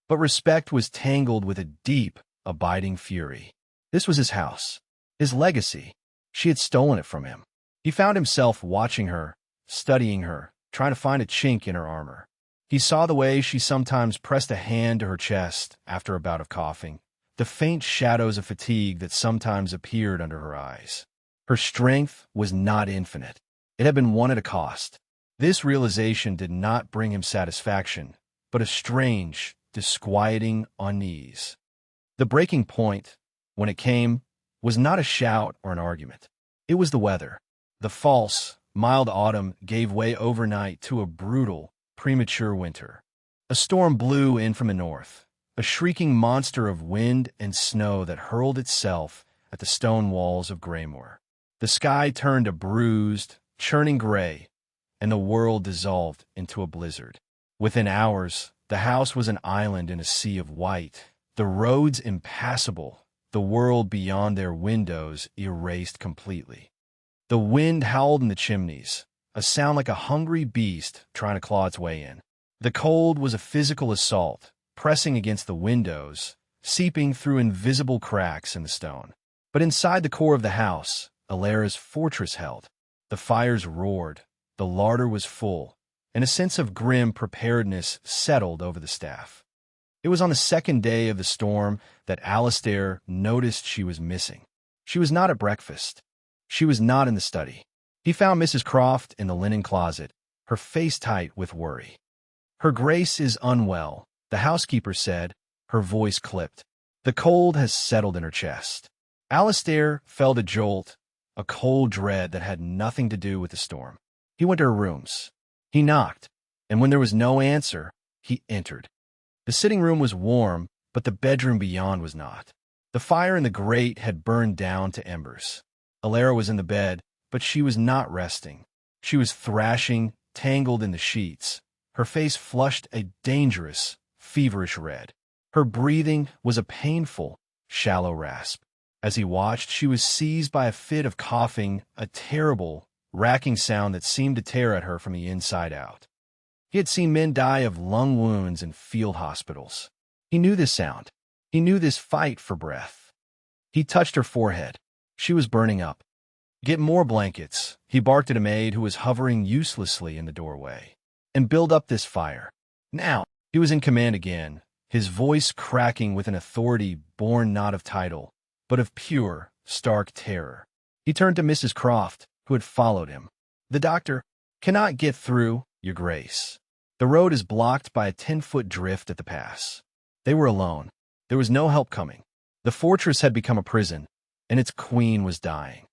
But respect was tangled with a deep, abiding fury. This was his house, his legacy. She had stolen it from him. He found himself watching her, studying her, trying to find a chink in her armor. He saw the way she sometimes pressed a hand to her chest after a bout of coughing, the faint shadows of fatigue that sometimes appeared under her eyes. Her strength was not infinite. It had been won at a cost. This realization did not bring him satisfaction, but a strange, disquieting unease. The breaking point, when it came, was not a shout or an argument. It was the weather. The false, mild autumn gave way overnight to a brutal, premature winter. A storm blew in from the north, a shrieking monster of wind and snow that hurled itself at the stone walls of Greymoor. The sky turned a bruised, churning gray, and the world dissolved into a blizzard. Within hours, the house was an island in a sea of white, the roads impassable, the world beyond their windows erased completely. The wind howled in the chimneys, a sound like a hungry beast trying to claw its way in. The cold was a physical assault, pressing against the windows, seeping through invisible cracks in the stone. But inside the core of the house, Alara's fortress held. The fires roared, the larder was full, and a sense of grim preparedness settled over the staff. It was on the second day of the storm that Alistair noticed she was missing. She was not at breakfast. She was not in the study. He found Mrs. Croft in the linen closet, her face tight with worry. "Her Grace is unwell," the housekeeper said, her voice clipped. "The cold has settled in her chest." Alistair felt a jolt, a cold dread that had nothing to do with the storm. He went to her rooms. He knocked, and when there was no answer, he entered. The sitting room was warm, but the bedroom beyond was not. The fire in the grate had burned down to embers. Alara was in the bed, but she was not resting. She was thrashing, tangled in the sheets. Her face flushed a dangerous, feverish red. Her breathing was a painful, shallow rasp. As he watched, she was seized by a fit of coughing, a terrible, racking sound that seemed to tear at her from the inside out. He had seen men die of lung wounds in field hospitals. He knew this sound. He knew this fight for breath. He touched her forehead. She was burning up. "Get more blankets," he barked at a maid who was hovering uselessly in the doorway. "And build up this fire. Now." He was in command again, his voice cracking with an authority born not of title, but of pure, stark terror. He turned to Mrs. Croft, who had followed him. "The doctor cannot get through, Your Grace. The road is blocked by a 10-foot drift at the pass." They were alone. There was no help coming. The fortress had become a prison, and its queen was dying.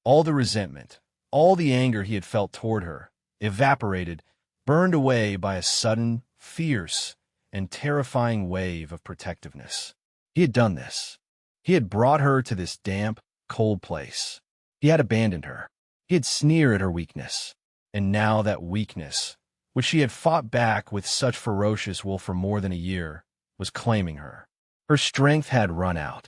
All the resentment, all the anger he had felt toward her, evaporated, burned away by a sudden, fierce, and terrifying wave of protectiveness. He had done this. He had brought her to this damp, cold place. He had abandoned her. He had sneered at her weakness. And now that weakness, which she had fought back with such ferocious will for more than a year, was claiming her. Her strength had run out.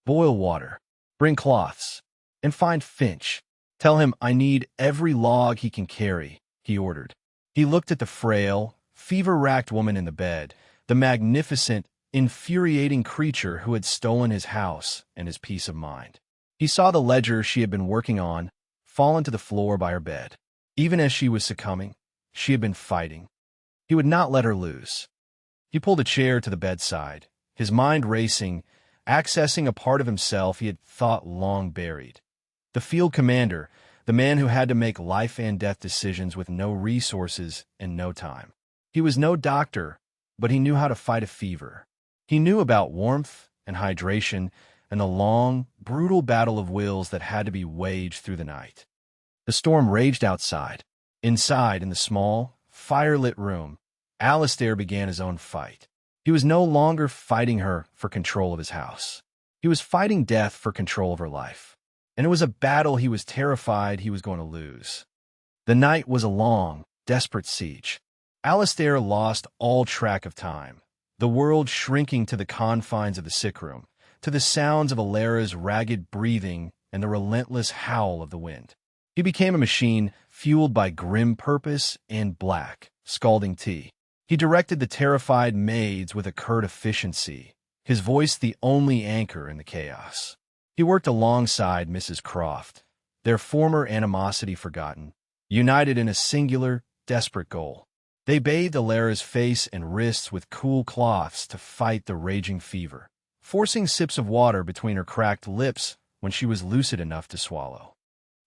"Boil water. Bring cloths. And find Finch. Tell him I need every log he can carry," he ordered. He looked at the frail, fever-racked woman in the bed, the magnificent, infuriating creature who had stolen his house and his peace of mind. He saw the ledger she had been working on fall into the floor by her bed. Even as she was succumbing, she had been fighting. He would not let her lose. He pulled a chair to the bedside, his mind racing, accessing a part of himself he had thought long buried. The field commander, the man who had to make life and death decisions with no resources and no time. He was no doctor, but he knew how to fight a fever. He knew about warmth and hydration and the long, brutal battle of wills that had to be waged through the night. The storm raged outside. Inside, in the small, fire-lit room, Alistair began his own fight. He was no longer fighting her for control of his house. He was fighting death for control of her life. And it was a battle he was terrified he was going to lose. The night was a long, desperate siege. Alistair lost all track of time, the world shrinking to the confines of the sick room, to the sounds of Alara's ragged breathing and the relentless howl of the wind. He became a machine fueled by grim purpose and black, scalding tea. He directed the terrified maids with a curt efficiency, his voice the only anchor in the chaos. He worked alongside Mrs. Croft, their former animosity forgotten, united in a singular, desperate goal. They bathed Alara's face and wrists with cool cloths to fight the raging fever, forcing sips of water between her cracked lips when she was lucid enough to swallow.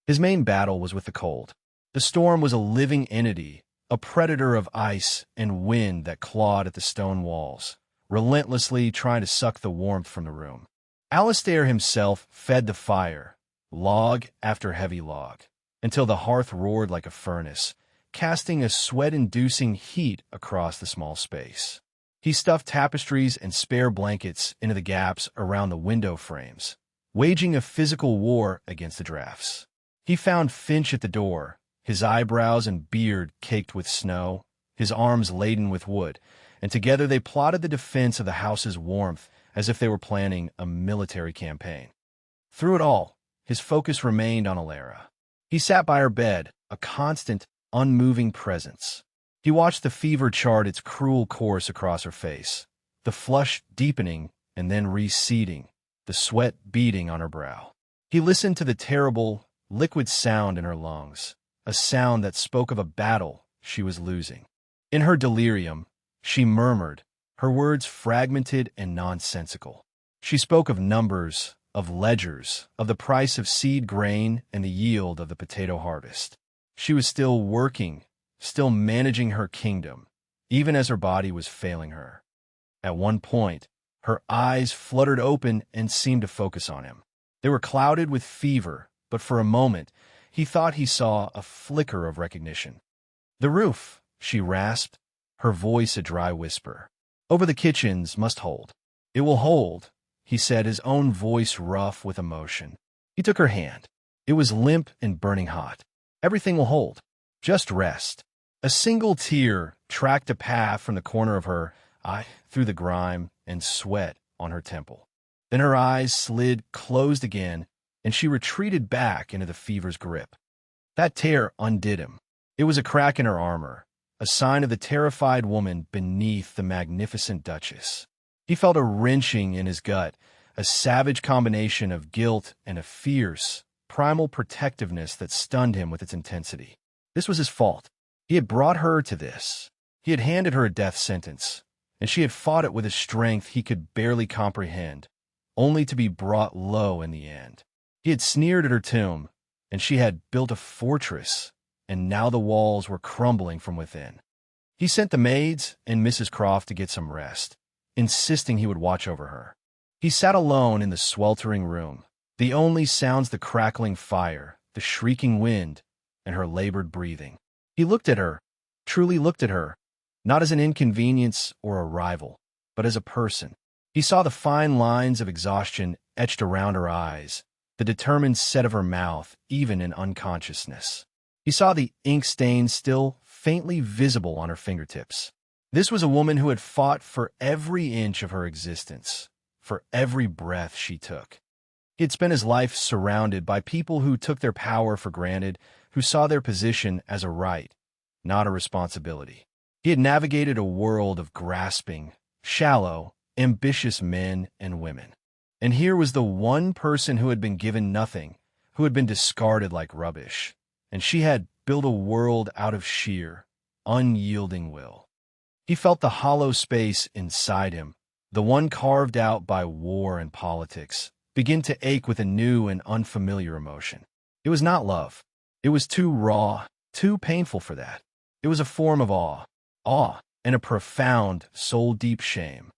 His main battle was with the cold. The storm was a living entity, a predator of ice and wind that clawed at the stone walls, relentlessly trying to suck the warmth from the room. Alistair himself fed the fire, log after heavy log, until the hearth roared like a furnace, casting a sweat-inducing heat across the small space. He stuffed tapestries and spare blankets into the gaps around the window frames, waging a physical war against the drafts. He found Finch at the door, his eyebrows and beard caked with snow, his arms laden with wood, and together they plotted the defense of the house's warmth as if they were planning a military campaign. Through it all, his focus remained on Alara. He sat by her bed, a constant, unmoving presence. He watched the fever chart its cruel course across her face, the flush deepening and then receding, the sweat beading on her brow. He listened to the terrible, liquid sound in her lungs, a sound that spoke of a battle she was losing. In her delirium, she murmured, her words fragmented and nonsensical. She spoke of numbers, of ledgers, of the price of seed grain and the yield of the potato harvest. She was still working, still managing her kingdom, even as her body was failing her. At one point, her eyes fluttered open and seemed to focus on him. They were clouded with fever, but for a moment, he thought he saw a flicker of recognition. "The roof," she rasped, her voice a dry whisper. "Over the kitchens must hold." "It will hold," he said, his own voice rough with emotion. He took her hand. It was limp and burning hot. "Everything will hold. Just rest." A single tear tracked a path from the corner of her eye through the grime and sweat on her temple. Then her eyes slid closed again, and she retreated back into the fever's grip. That tear undid him. It was a crack in her armor, a sign of the terrified woman beneath the magnificent Duchess. He felt a wrenching in his gut, a savage combination of guilt and a fierce, primal protectiveness that stunned him with its intensity. This was his fault. He had brought her to this. He had handed her a death sentence, and she had fought it with a strength he could barely comprehend, only to be brought low in the end. He had sneered at her tomb, and she had built a fortress, and now the walls were crumbling from within. He sent the maids and Mrs. Croft to get some rest, insisting he would watch over her. He sat alone in the sweltering room, the only sounds the crackling fire, the shrieking wind, and her labored breathing. He looked at her, truly looked at her, not as an inconvenience or a rival, but as a person. He saw the fine lines of exhaustion etched around her eyes, the determined set of her mouth, even in unconsciousness. He saw the ink stains still faintly visible on her fingertips. This was a woman who had fought for every inch of her existence, for every breath she took. He had spent his life surrounded by people who took their power for granted, who saw their position as a right, not a responsibility. He had navigated a world of grasping, shallow, ambitious men and women. And here was the one person who had been given nothing, who had been discarded like rubbish, and she had built a world out of sheer, unyielding will. He felt the hollow space inside him, the one carved out by war and politics, begin to ache with a new and unfamiliar emotion. It was not love. It was too raw, too painful for that. It was a form of awe, and a profound, soul-deep shame.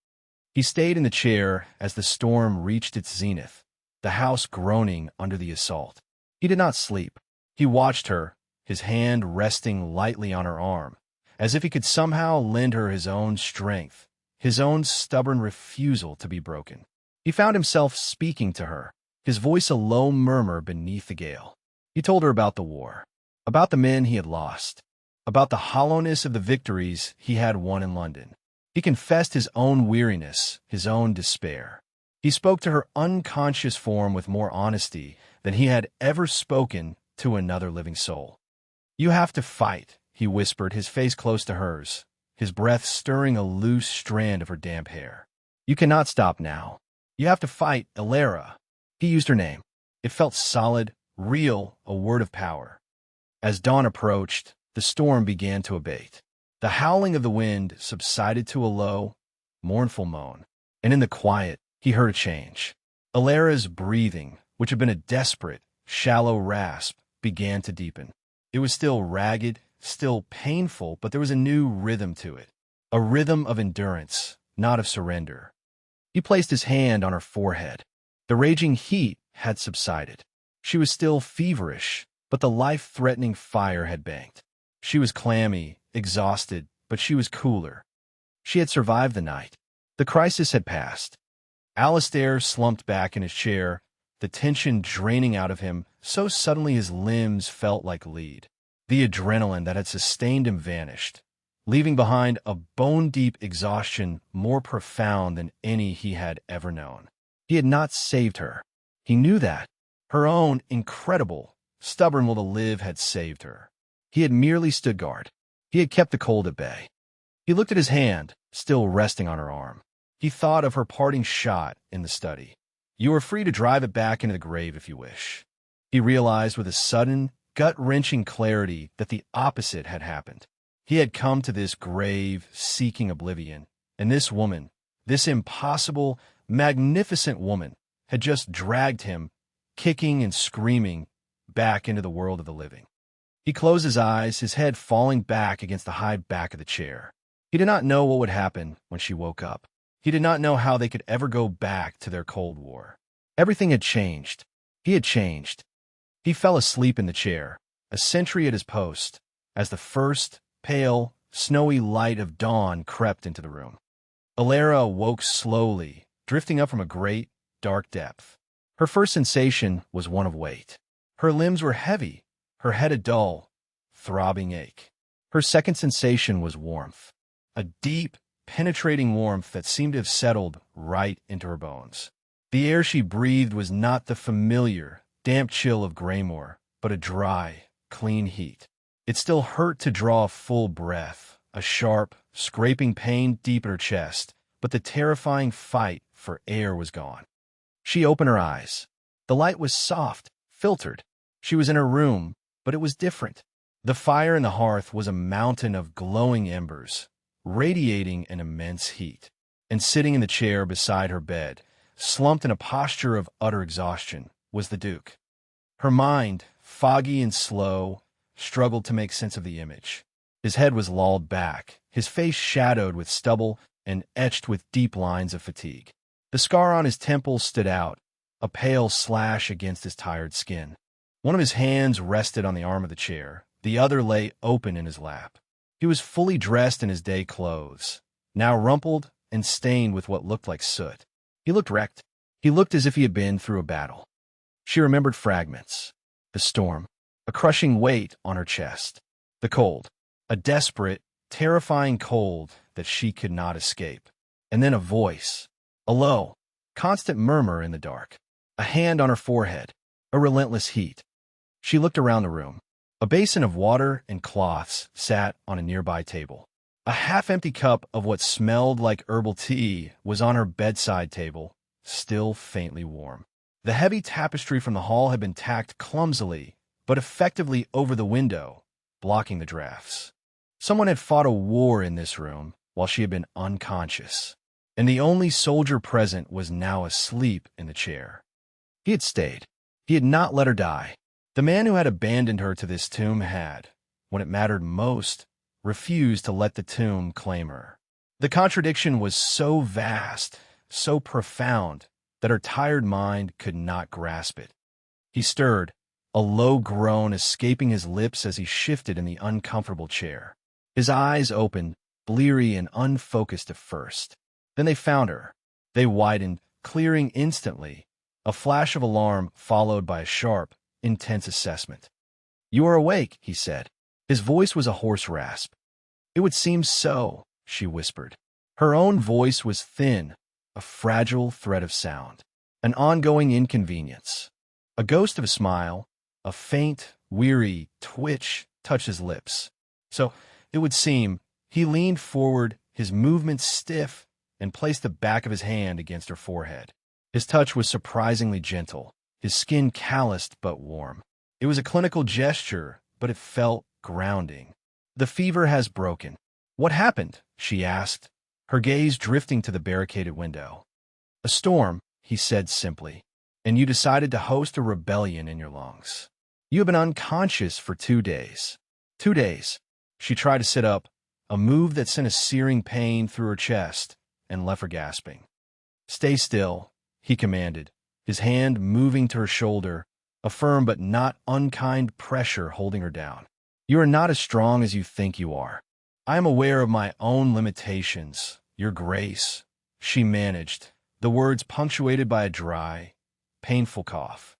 He stayed in the chair as the storm reached its zenith, the house groaning under the assault. He did not sleep. He watched her, his hand resting lightly on her arm, as if he could somehow lend her his own strength, his own stubborn refusal to be broken. He found himself speaking to her, his voice a low murmur beneath the gale. He told her about the war, about the men he had lost, about the hollowness of the victories he had won in London. He confessed his own weariness, his own despair. He spoke to her unconscious form with more honesty than he had ever spoken to another living soul. "You have to fight," he whispered, his face close to hers, his breath stirring a loose strand of her damp hair. "You cannot stop now. You have to fight Elara." He used her name. It felt solid, real, a word of power. As dawn approached, the storm began to abate. The howling of the wind subsided to a low, mournful moan, and in the quiet, he heard a change. Elara's breathing, which had been a desperate, shallow rasp, began to deepen. It was still ragged, still painful, but there was a new rhythm to it, a rhythm of endurance, not of surrender. He placed his hand on her forehead. The raging heat had subsided. She was still feverish, but the life-threatening fire had banked. She was clammy, exhausted, but she was cooler. She had survived the night. The crisis had passed. Alistair slumped back in his chair, the tension draining out of him, so suddenly his limbs felt like lead. The adrenaline that had sustained him vanished, leaving behind a bone-deep exhaustion more profound than any he had ever known. He had not saved her. He knew that. Her own incredible, stubborn will to live had saved her. He had merely stood guard. He had kept the cold at bay. He looked at his hand, still resting on her arm. He thought of her parting shot in the study. "You are free to drive it back into the grave if you wish." He realized with a sudden, gut-wrenching clarity that the opposite had happened. He had come to this grave, seeking oblivion, and this woman, this impossible, magnificent woman, had just dragged him, kicking and screaming, back into the world of the living. He closed his eyes, his head falling back against the high back of the chair. He did not know what would happen when she woke up. He did not know how they could ever go back to their Cold War. Everything had changed. He had changed. He fell asleep in the chair, a sentry at his post, as the first, pale, snowy light of dawn crept into the room. Alara awoke slowly, drifting up from a great, dark depth. Her first sensation was one of weight. Her limbs were heavy, her head a dull, throbbing ache. Her second sensation was warmth, a deep, penetrating warmth that seemed to have settled right into her bones. The air she breathed was not the familiar, damp chill of Greymore, but a dry, clean heat. It still hurt to draw a full breath, a sharp, scraping pain deep in her chest, but the terrifying fight for air was gone. She opened her eyes. The light was soft, filtered. She was in her room, but it was different. The fire in the hearth was a mountain of glowing embers, radiating an immense heat. And sitting in the chair beside her bed, slumped in a posture of utter exhaustion, was the Duke. Her mind, foggy and slow, struggled to make sense of the image. His head was lolled back, his face shadowed with stubble and etched with deep lines of fatigue. The scar on his temple stood out, a pale slash against his tired skin. One of his hands rested on the arm of the chair, the other lay open in his lap. He was fully dressed in his day clothes, now rumpled and stained with what looked like soot. He looked wrecked. He looked as if he had been through a battle. She remembered fragments. The storm, a crushing weight on her chest. The cold, a desperate, terrifying cold that she could not escape. And then a voice, a low, constant murmur in the dark. A hand on her forehead, a relentless heat. She looked around the room. A basin of water and cloths sat on a nearby table. A half-empty cup of what smelled like herbal tea was on her bedside table, still faintly warm. The heavy tapestry from the hall had been tacked clumsily, but effectively over the window, blocking the drafts. Someone had fought a war in this room while she had been unconscious, and the only soldier present was now asleep in the chair. He had stayed. He had not let her die. The man who had abandoned her to this tomb had, when it mattered most, refused to let the tomb claim her. The contradiction was so vast, so profound, that her tired mind could not grasp it. He stirred, a low groan escaping his lips as he shifted in the uncomfortable chair. His eyes opened, bleary and unfocused at first. Then they found her. They widened, clearing instantly, a flash of alarm followed by a sharp, intense assessment. "You are awake," he said. His voice was a hoarse rasp. "It would seem so," she whispered. Her own voice was thin, a fragile thread of sound, an ongoing inconvenience. A ghost of a smile, a faint, weary twitch touched his lips. "So, it would seem," he leaned forward, his movements stiff, and placed the back of his hand against her forehead. His touch was surprisingly gentle, his skin calloused but warm. It was a clinical gesture, but it felt grounding. "The fever has broken." "What happened?" she asked, her gaze drifting to the barricaded window. "A storm," he said simply, "and you decided to host a rebellion in your lungs. You have been unconscious for 2 days. 2 days." She tried to sit up, a move that sent a searing pain through her chest and left her gasping. "Stay still," he commanded, his hand moving to her shoulder, a firm but not unkind pressure holding her down. "You are not as strong as you think you are. I am aware of my own limitations, Your Grace," she managed, the words punctuated by a dry, painful cough.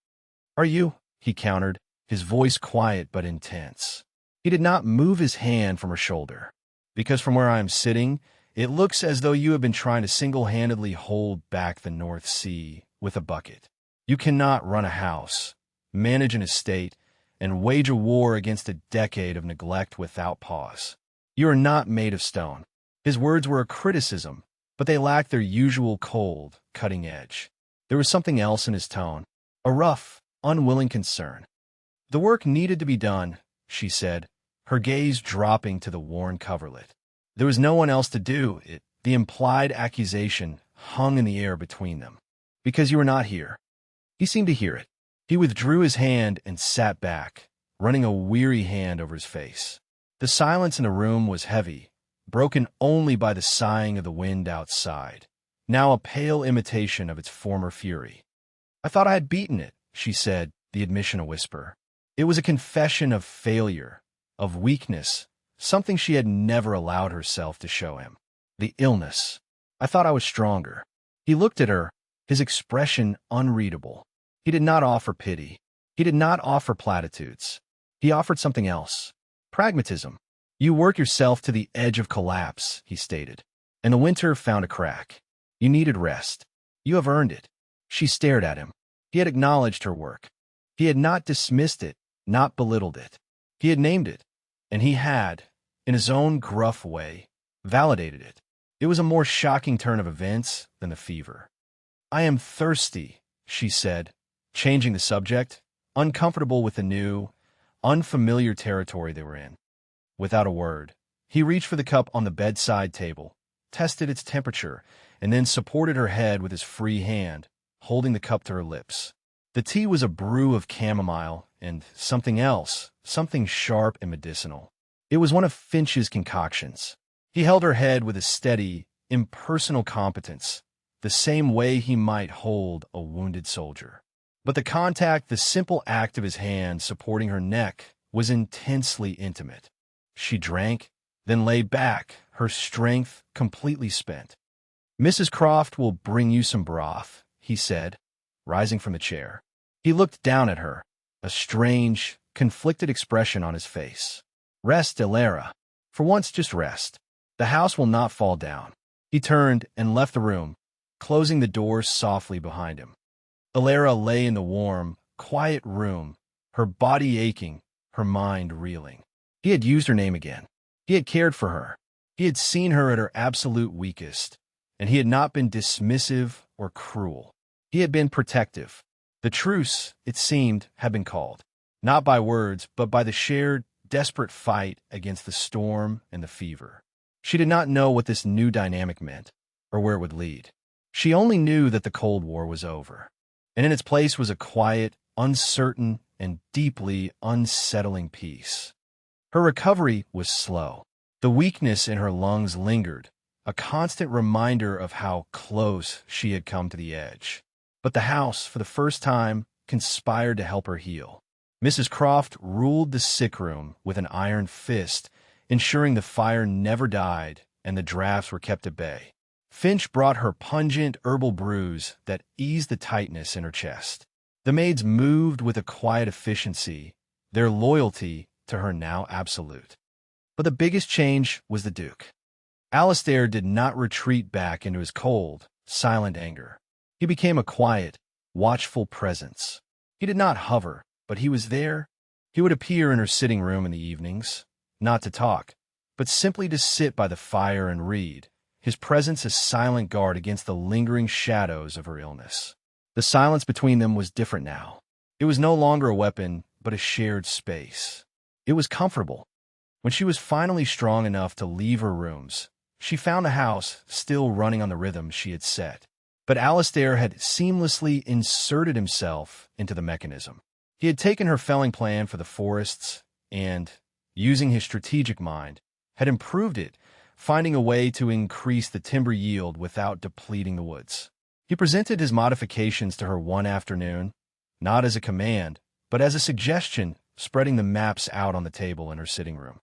"Are you?" he countered, his voice quiet but intense. He did not move his hand from her shoulder. "Because from where I am sitting, it looks as though you have been trying to single-handedly hold back the North Sea with a bucket. You cannot run a house, manage an estate, and wage a war against a decade of neglect without pause. You are not made of stone." His words were a criticism, but they lacked their usual cold, cutting edge. There was something else in his tone, a rough, unwilling concern. "The work needed to be done," she said, her gaze dropping to the worn coverlet. "There was no one else to do it." The implied accusation hung in the air between them. "Because you were not here." He seemed to hear it. He withdrew his hand and sat back, running a weary hand over his face. The silence in the room was heavy, broken only by the sighing of the wind outside, now a pale imitation of its former fury. "I thought I had beaten it," she said, the admission a whisper. It was a confession of failure, of weakness, something she had never allowed herself to show him. The illness. I thought I was stronger. He looked at her, his expression unreadable. He did not offer pity. He did not offer platitudes. He offered something else. Pragmatism. You work yourself to the edge of collapse, he stated. And the winter found a crack. You needed rest. You have earned it. She stared at him. He had acknowledged her work. He had not dismissed it, not belittled it. He had named it, and he had, in his own gruff way, validated it. It was a more shocking turn of events than the fever. I am thirsty, she said, changing the subject, uncomfortable with the new, unfamiliar territory they were in. Without a word, he reached for the cup on the bedside table, tested its temperature, and then supported her head with his free hand, holding the cup to her lips. The tea was a brew of chamomile and something else, something sharp and medicinal. It was one of Finch's concoctions. He held her head with a steady, impersonal competence, the same way he might hold a wounded soldier. But the contact, the simple act of his hand supporting her neck, was intensely intimate. She drank, then lay back, her strength completely spent. Mrs. Croft will bring you some broth, he said, rising from the chair. He looked down at her, a strange, conflicted expression on his face. Rest, Elara. For once, just rest. The house will not fall down. He turned and left the room, closing the door softly behind him. Elara lay in the warm, quiet room, her body aching, her mind reeling. He had used her name again. He had cared for her. He had seen her at her absolute weakest, and he had not been dismissive or cruel. He had been protective. The truce, it seemed, had been called, not by words, but by the shared, desperate fight against the storm and the fever. She did not know what this new dynamic meant, or where it would lead. She only knew that the Cold War was over, and in its place was a quiet, uncertain, and deeply unsettling peace. Her recovery was slow. The weakness in her lungs lingered, a constant reminder of how close she had come to the edge. But the house, for the first time, conspired to help her heal. Mrs. Croft ruled the sick room with an iron fist, ensuring the fire never died and the drafts were kept at bay. Finch brought her pungent herbal brews that eased the tightness in her chest. The maids moved with a quiet efficiency, their loyalty to her now absolute. But the biggest change was the Duke. Alistair did not retreat back into his cold, silent anger. He became a quiet, watchful presence. He did not hover, but he was there. He would appear in her sitting room in the evenings, not to talk, but simply to sit by the fire and read, his presence a silent guard against the lingering shadows of her illness. The silence between them was different now. It was no longer a weapon, but a shared space. It was comfortable. When she was finally strong enough to leave her rooms, she found the house still running on the rhythm she had set. But Alistair had seamlessly inserted himself into the mechanism. He had taken her felling plan for the forests and, using his strategic mind, had improved it, finding a way to increase the timber yield without depleting the woods. He presented his modifications to her one afternoon, not as a command, but as a suggestion, spreading the maps out on the table in her sitting room.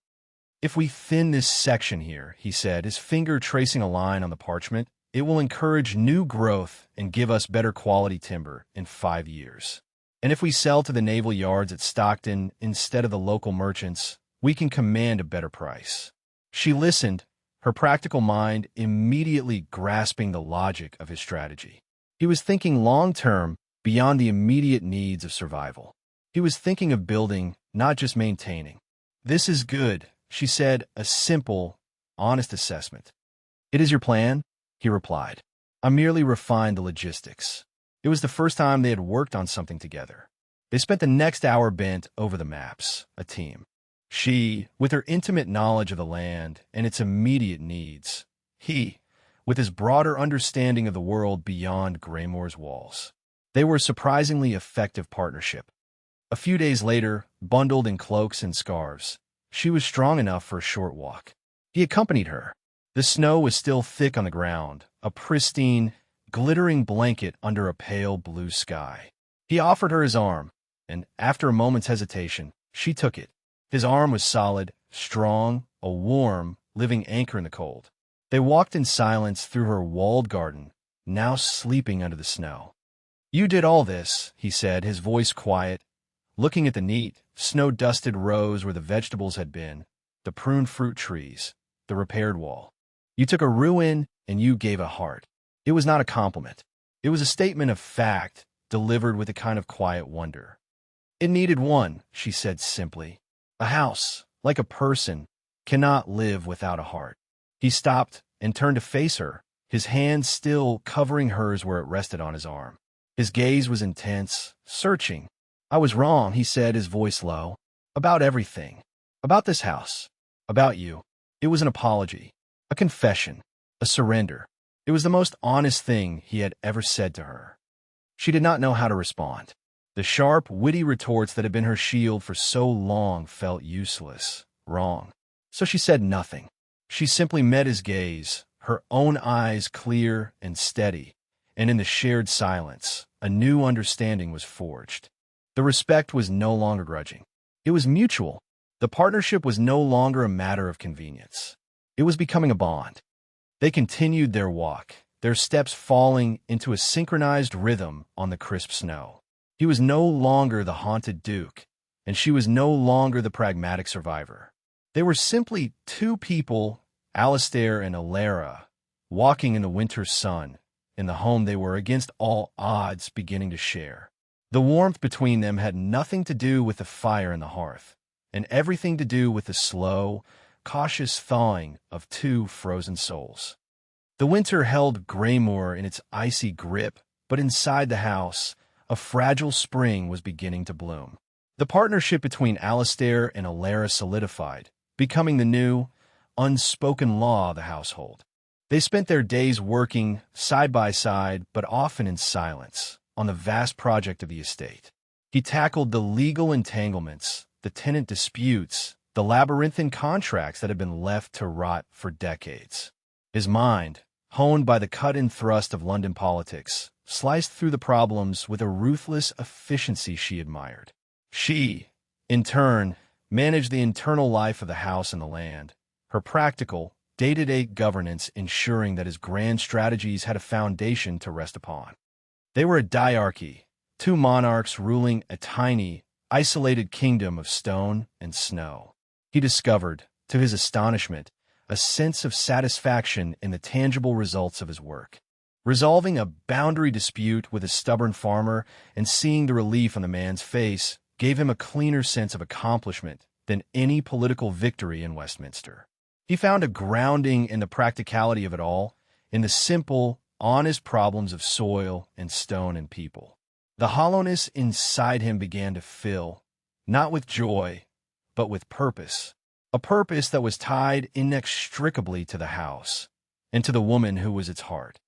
If we thin this section here, he said, his finger tracing a line on the parchment, it will encourage new growth and give us better quality timber in 5 years. And if we sell to the naval yards at Stockton instead of the local merchants, we can command a better price. She listened, her practical mind immediately grasping the logic of his strategy. He was thinking long-term, beyond the immediate needs of survival. He was thinking of building, not just maintaining. This is good, she said, a simple, honest assessment. It is your plan? He replied. I merely refined the logistics. It was the first time they had worked on something together. They spent the next hour bent over the maps, a team. She, with her intimate knowledge of the land and its immediate needs. He, with his broader understanding of the world beyond Greymoor's walls. They were a surprisingly effective partnership. A few days later, bundled in cloaks and scarves, she was strong enough for a short walk. He accompanied her. The snow was still thick on the ground, a pristine, glittering blanket under a pale blue sky. He offered her his arm, and after a moment's hesitation, she took it. His arm was solid, strong, a warm, living anchor in the cold. They walked in silence through her walled garden, now sleeping under the snow. "You did all this," he said, his voice quiet, looking at the neat, snow-dusted rows where the vegetables had been, the pruned fruit trees, the repaired wall. "You took a ruin and you gave a heart." It was not a compliment. It was a statement of fact, delivered with a kind of quiet wonder. "It needed one," she said simply. "A house, like a person, cannot live without a heart." He stopped and turned to face her, his hand still covering hers where it rested on his arm. His gaze was intense, searching. "I was wrong," he said, his voice low. "About everything. About this house. About you." It was an apology, a confession, a surrender. It was the most honest thing he had ever said to her. She did not know how to respond. The sharp, witty retorts that had been her shield for so long felt useless, wrong. So she said nothing. She simply met his gaze, her own eyes clear and steady, and in the shared silence, a new understanding was forged. The respect was no longer grudging. It was mutual. The partnership was no longer a matter of convenience. It was becoming a bond. They continued their walk, their steps falling into a synchronized rhythm on the crisp snow. He was no longer the haunted duke, and she was no longer the pragmatic survivor. They were simply two people, Alistair and Alara, walking in the winter sun, in the home they were, against all odds, beginning to share. The warmth between them had nothing to do with the fire in the hearth, and everything to do with the slow, cautious thawing of two frozen souls. The winter held Greymoor in its icy grip, but inside the house, a fragile spring was beginning to bloom. The partnership between Alistair and Alara solidified, becoming the new, unspoken law of the household. They spent their days working, side by side, but often in silence, on the vast project of the estate. He tackled the legal entanglements, the tenant disputes, the labyrinthine contracts that had been left to rot for decades. His mind, honed by the cut and thrust of London politics, sliced through the problems with a ruthless efficiency she admired. She, in turn, managed the internal life of the house and the land, her practical, day-to-day governance ensuring that his grand strategies had a foundation to rest upon. They were a diarchy, two monarchs ruling a tiny, isolated kingdom of stone and snow. He discovered, to his astonishment, a sense of satisfaction in the tangible results of his work. Resolving a boundary dispute with a stubborn farmer and seeing the relief on the man's face gave him a cleaner sense of accomplishment than any political victory in Westminster. He found a grounding in the practicality of it all, in the simple, honest problems of soil and stone and people. The hollowness inside him began to fill, not with joy, but with purpose. A purpose that was tied inextricably to the house and to the woman who was its heart.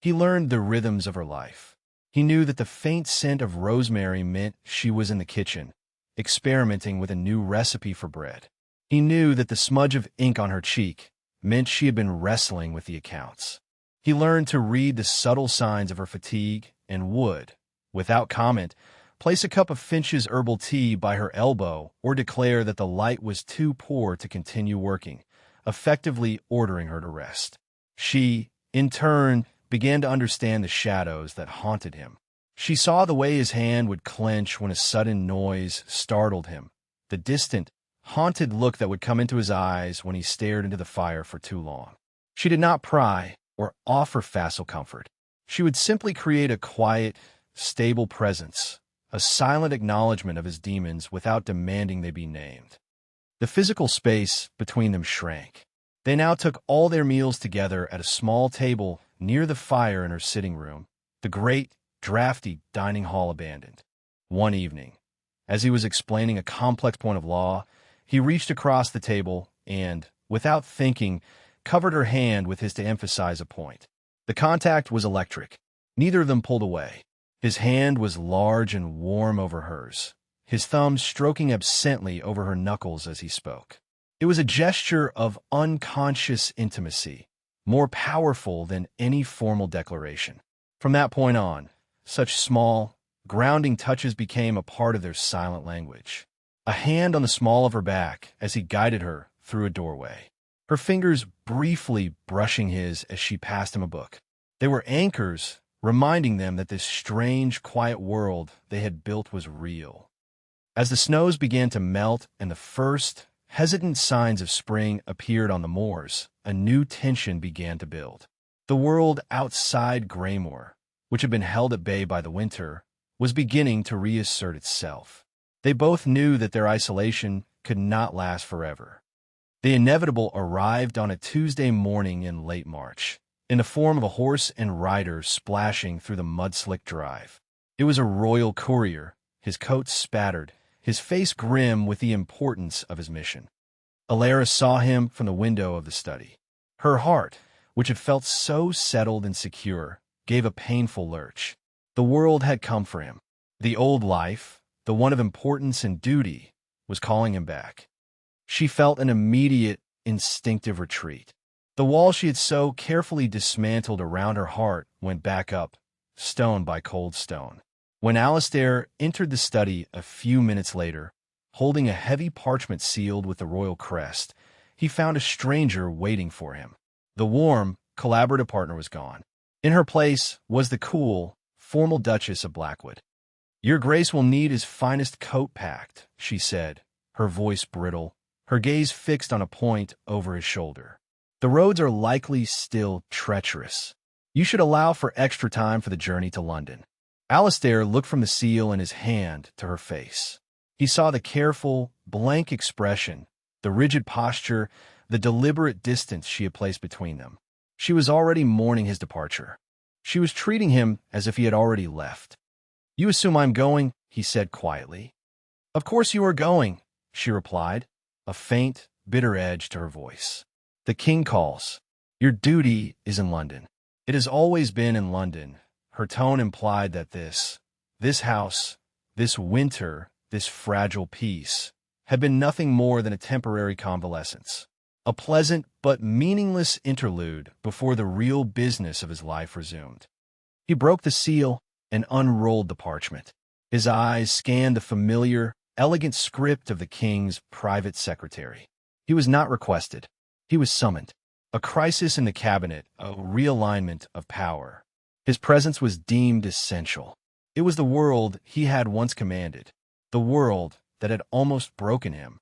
He learned the rhythms of her life. He knew that the faint scent of rosemary meant she was in the kitchen, experimenting with a new recipe for bread. He knew that the smudge of ink on her cheek meant she had been wrestling with the accounts. He learned to read the subtle signs of her fatigue and would, without comment, place a cup of Finch's herbal tea by her elbow or declare that the light was too poor to continue working, effectively ordering her to rest. She, in turn, began to understand the shadows that haunted him. She saw the way his hand would clench when a sudden noise startled him, the distant, haunted look that would come into his eyes when he stared into the fire for too long. She did not pry or offer facile comfort. She would simply create a quiet, stable presence, a silent acknowledgement of his demons without demanding they be named. The physical space between them shrank. They now took all their meals together at a small table near the fire in her sitting room, the great, drafty dining hall abandoned. One evening, as he was explaining a complex point of law, he reached across the table and, without thinking, covered her hand with his to emphasize a point. The contact was electric. Neither of them pulled away. His hand was large and warm over hers, his thumb stroking absently over her knuckles as he spoke. It was a gesture of unconscious intimacy, more powerful than any formal declaration. From that point on, such small, Grounding touches became a part of their silent language. A hand on the small of her back as he guided her through a doorway. Her fingers briefly brushing his as she passed him a book. They were anchors, reminding them that this strange, quiet world they had built was real. As the snows began to melt and the first hesitant signs of spring appeared on the moors, a new tension began to build. The world outside Graymore, which had been held at bay by the winter, was beginning to reassert itself. They both knew that their isolation could not last forever. The inevitable arrived on a Tuesday morning in late March, in the form of a horse and rider splashing through the mud-slick drive. It was a royal courier, his coat spattered, his face grim with the importance of his mission. Alara saw him from the window of the study. Her heart, which had felt so settled and secure, gave a painful lurch. The world had come for him. The old life, the one of importance and duty, was calling him back. She felt an immediate, instinctive retreat. The wall she had so carefully dismantled around her heart went back up, stone by cold stone. When Alistair entered the study a few minutes later, holding a heavy parchment sealed with the royal crest, he found a stranger waiting for him. The warm, collaborative partner was gone. In her place was the cool, formal Duchess of Blackwood. "Your Grace will need his finest coat packed," she said, her voice brittle, her gaze fixed on a point over his shoulder. "The roads are likely still treacherous. You should allow for extra time for the journey to London." Alistair looked from the seal in his hand to her face. He saw the careful, blank expression, the rigid posture, the deliberate distance she had placed between them. She was already mourning his departure. She was treating him as if he had already left. "You assume I'm going," he said quietly. "Of course you are going," she replied, a faint, bitter edge to her voice. "The king calls. Your duty is in London." It has always been in London. Her tone implied that this house, this winter, this fragile peace, had been nothing more than a temporary convalescence, a pleasant but meaningless interlude before the real business of his life resumed. He broke the seal and unrolled the parchment. His eyes scanned the familiar, elegant script of the king's private secretary. He was not requested. He was summoned. A crisis in the cabinet, a realignment of power. His presence was deemed essential. It was the world he had once commanded, the world that had almost broken him.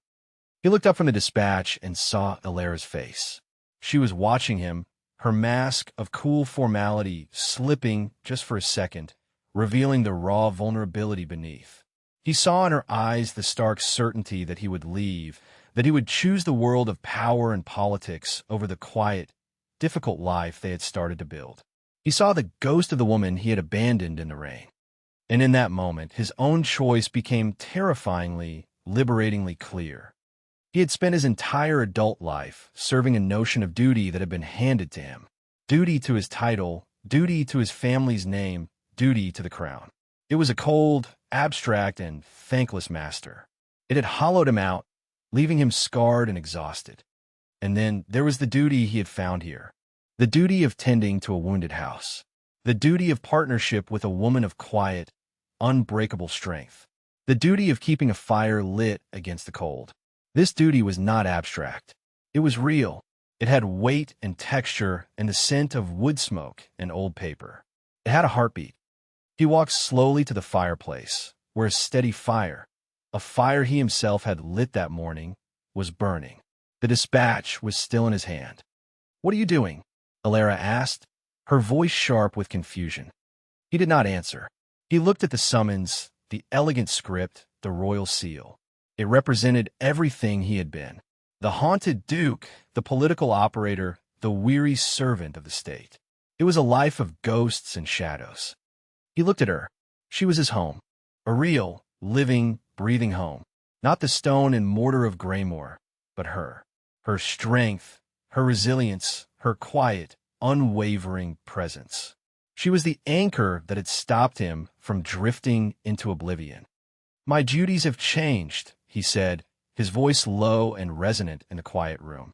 He looked up from the dispatch and saw Alara's face. She was watching him, her mask of cool formality slipping just for a second, revealing the raw vulnerability beneath. He saw in her eyes the stark certainty that he would leave, that he would choose the world of power and politics over the quiet, difficult life they had started to build. He saw the ghost of the woman he had abandoned in the rain. And in that moment, his own choice became terrifyingly, liberatingly clear. He had spent his entire adult life serving a notion of duty that had been handed to him. Duty to his title, duty to his family's name, duty to the crown. It was a cold, abstract, and thankless master. It had hollowed him out, leaving him scarred and exhausted. And then there was the duty he had found here. The duty of tending to a wounded house. The duty of partnership with a woman of quiet, unbreakable strength. The duty of keeping a fire lit against the cold. This duty was not abstract. It was real. It had weight and texture and the scent of wood smoke and old paper. It had a heartbeat. He walked slowly to the fireplace, where a steady fire, a fire he himself had lit that morning, was burning. The dispatch was still in his hand. "What are you doing?" Alara asked, her voice sharp with confusion. He did not answer. He looked at the summons, the elegant script, the royal seal. It represented everything he had been. The haunted duke, the political operator, the weary servant of the state. It was a life of ghosts and shadows. He looked at her. She was his home. A real, living, breathing home. Not the stone and mortar of Graymore, but her. Her strength, her resilience, her quiet, unwavering presence. She was the anchor that had stopped him from drifting into oblivion. "My duties have changed," he said, his voice low and resonant in the quiet room.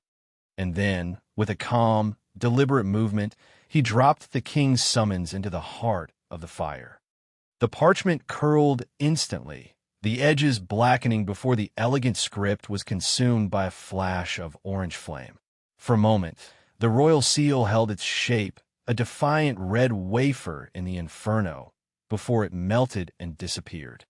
And then, with a calm, deliberate movement, he dropped the king's summons into the heart of the fire. The parchment curled instantly, the edges blackening before the elegant script was consumed by a flash of orange flame. For a moment, the royal seal held its shape, a defiant red wafer in the inferno, before it melted and disappeared.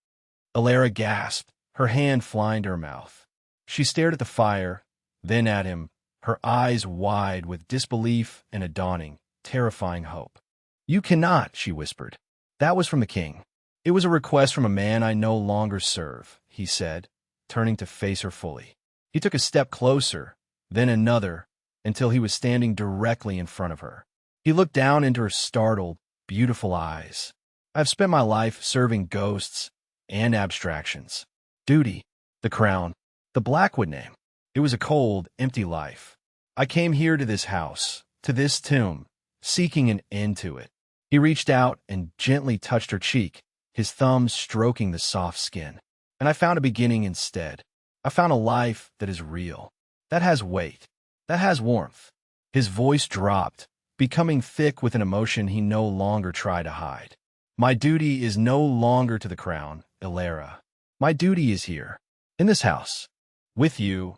Alara gasped, her hand flying to her mouth. She stared at the fire, then at him, her eyes wide with disbelief and a dawning, terrifying hope. "You cannot," she whispered. "That was from the king. It was a request from a man I no longer serve," he said, turning to face her fully. He took a step closer, then another, until he was standing directly in front of her. He looked down into her startled, beautiful eyes. "I've spent my life serving ghosts and abstractions. Duty, the crown, the Blackwood name. It was a cold, empty life. I came here to this house, to this tomb, seeking an end to it." He reached out and gently touched her cheek, his thumbs stroking the soft skin. "And I found a beginning instead. I found a life that is real, that has weight, that has warmth." His voice dropped, becoming thick with an emotion he no longer tried to hide. "My duty is no longer to the crown, Alara. My duty is here, in this house, with you."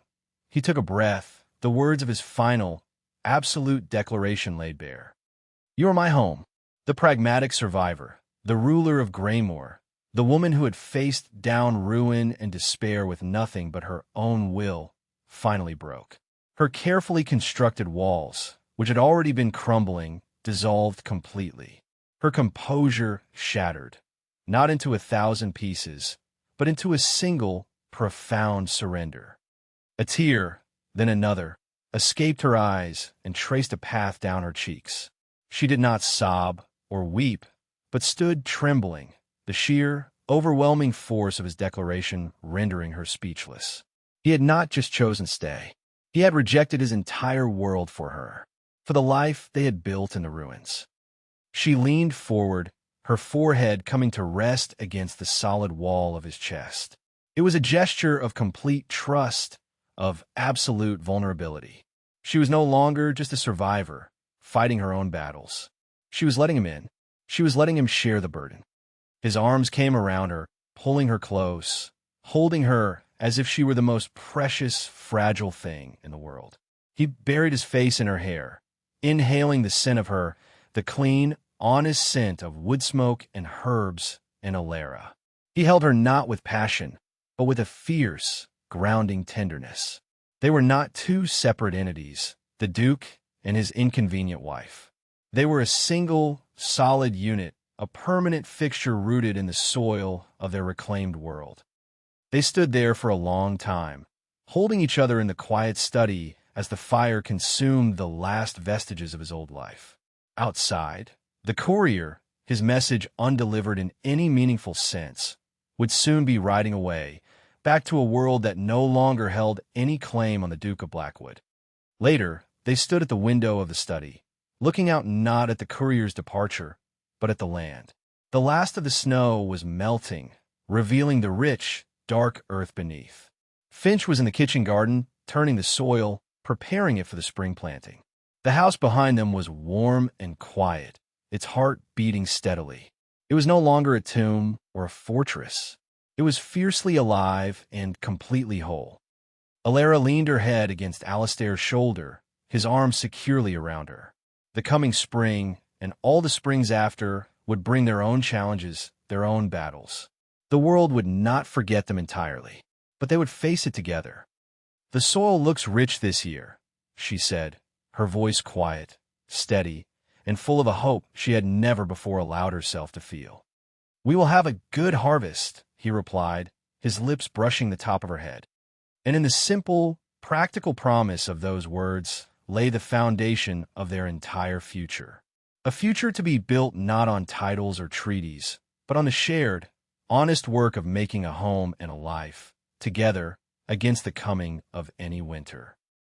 He took a breath, the words of his final, absolute declaration laid bare. "You are my home, the pragmatic survivor, the ruler of Greymore, the woman who had faced down ruin and despair with nothing but her own will, finally broke. Her carefully constructed walls, which had already been crumbling, dissolved completely. Her composure shattered, not into 1,000 pieces, but into a single, profound surrender. A tear, then another, escaped her eyes and traced a path down her cheeks. She did not sob or weep, but stood trembling, the sheer, overwhelming force of his declaration rendering her speechless. He had not just chosen stay. He had rejected his entire world for her, for the life they had built in the ruins. She leaned forward, her forehead coming to rest against the solid wall of his chest. It was a gesture of complete trust, of absolute vulnerability. She was no longer just a survivor, fighting her own battles. She was letting him in. She was letting him share the burden. His arms came around her, pulling her close, holding her as if she were the most precious, fragile thing in the world. He buried his face in her hair, inhaling the scent of her, the clean, honest scent of wood smoke and herbs and Alara. He held her not with passion, but with a fierce, grounding tenderness. They were not two separate entities, the Duke and his inconvenient wife. They were a single, solid unit, a permanent fixture rooted in the soil of their reclaimed world. They stood there for a long time, holding each other in the quiet study as the fire consumed the last vestiges of his old life. Outside, the courier, his message undelivered in any meaningful sense, would soon be riding away, back to a world that no longer held any claim on the Duke of Blackwood. Later, they stood at the window of the study, looking out not at the courier's departure, but at the land. The last of the snow was melting, revealing the rich, dark earth beneath. Finch was in the kitchen garden, turning the soil, preparing it for the spring planting. The house behind them was warm and quiet, its heart beating steadily. It was no longer a tomb or a fortress. It was fiercely alive and completely whole. Alara leaned her head against Alistair's shoulder, his arms securely around her. The coming spring, and all the springs after, would bring their own challenges, their own battles. The world would not forget them entirely, but they would face it together. "The soil looks rich this year," she said, her voice quiet, steady, and full of a hope she had never before allowed herself to feel. "We will have a good harvest," he replied, his lips brushing the top of her head. And in the simple, practical promise of those words lay the foundation of their entire future. A future to be built not on titles or treaties, but on the shared, honest work of making a home and a life, together, against the coming of any winter.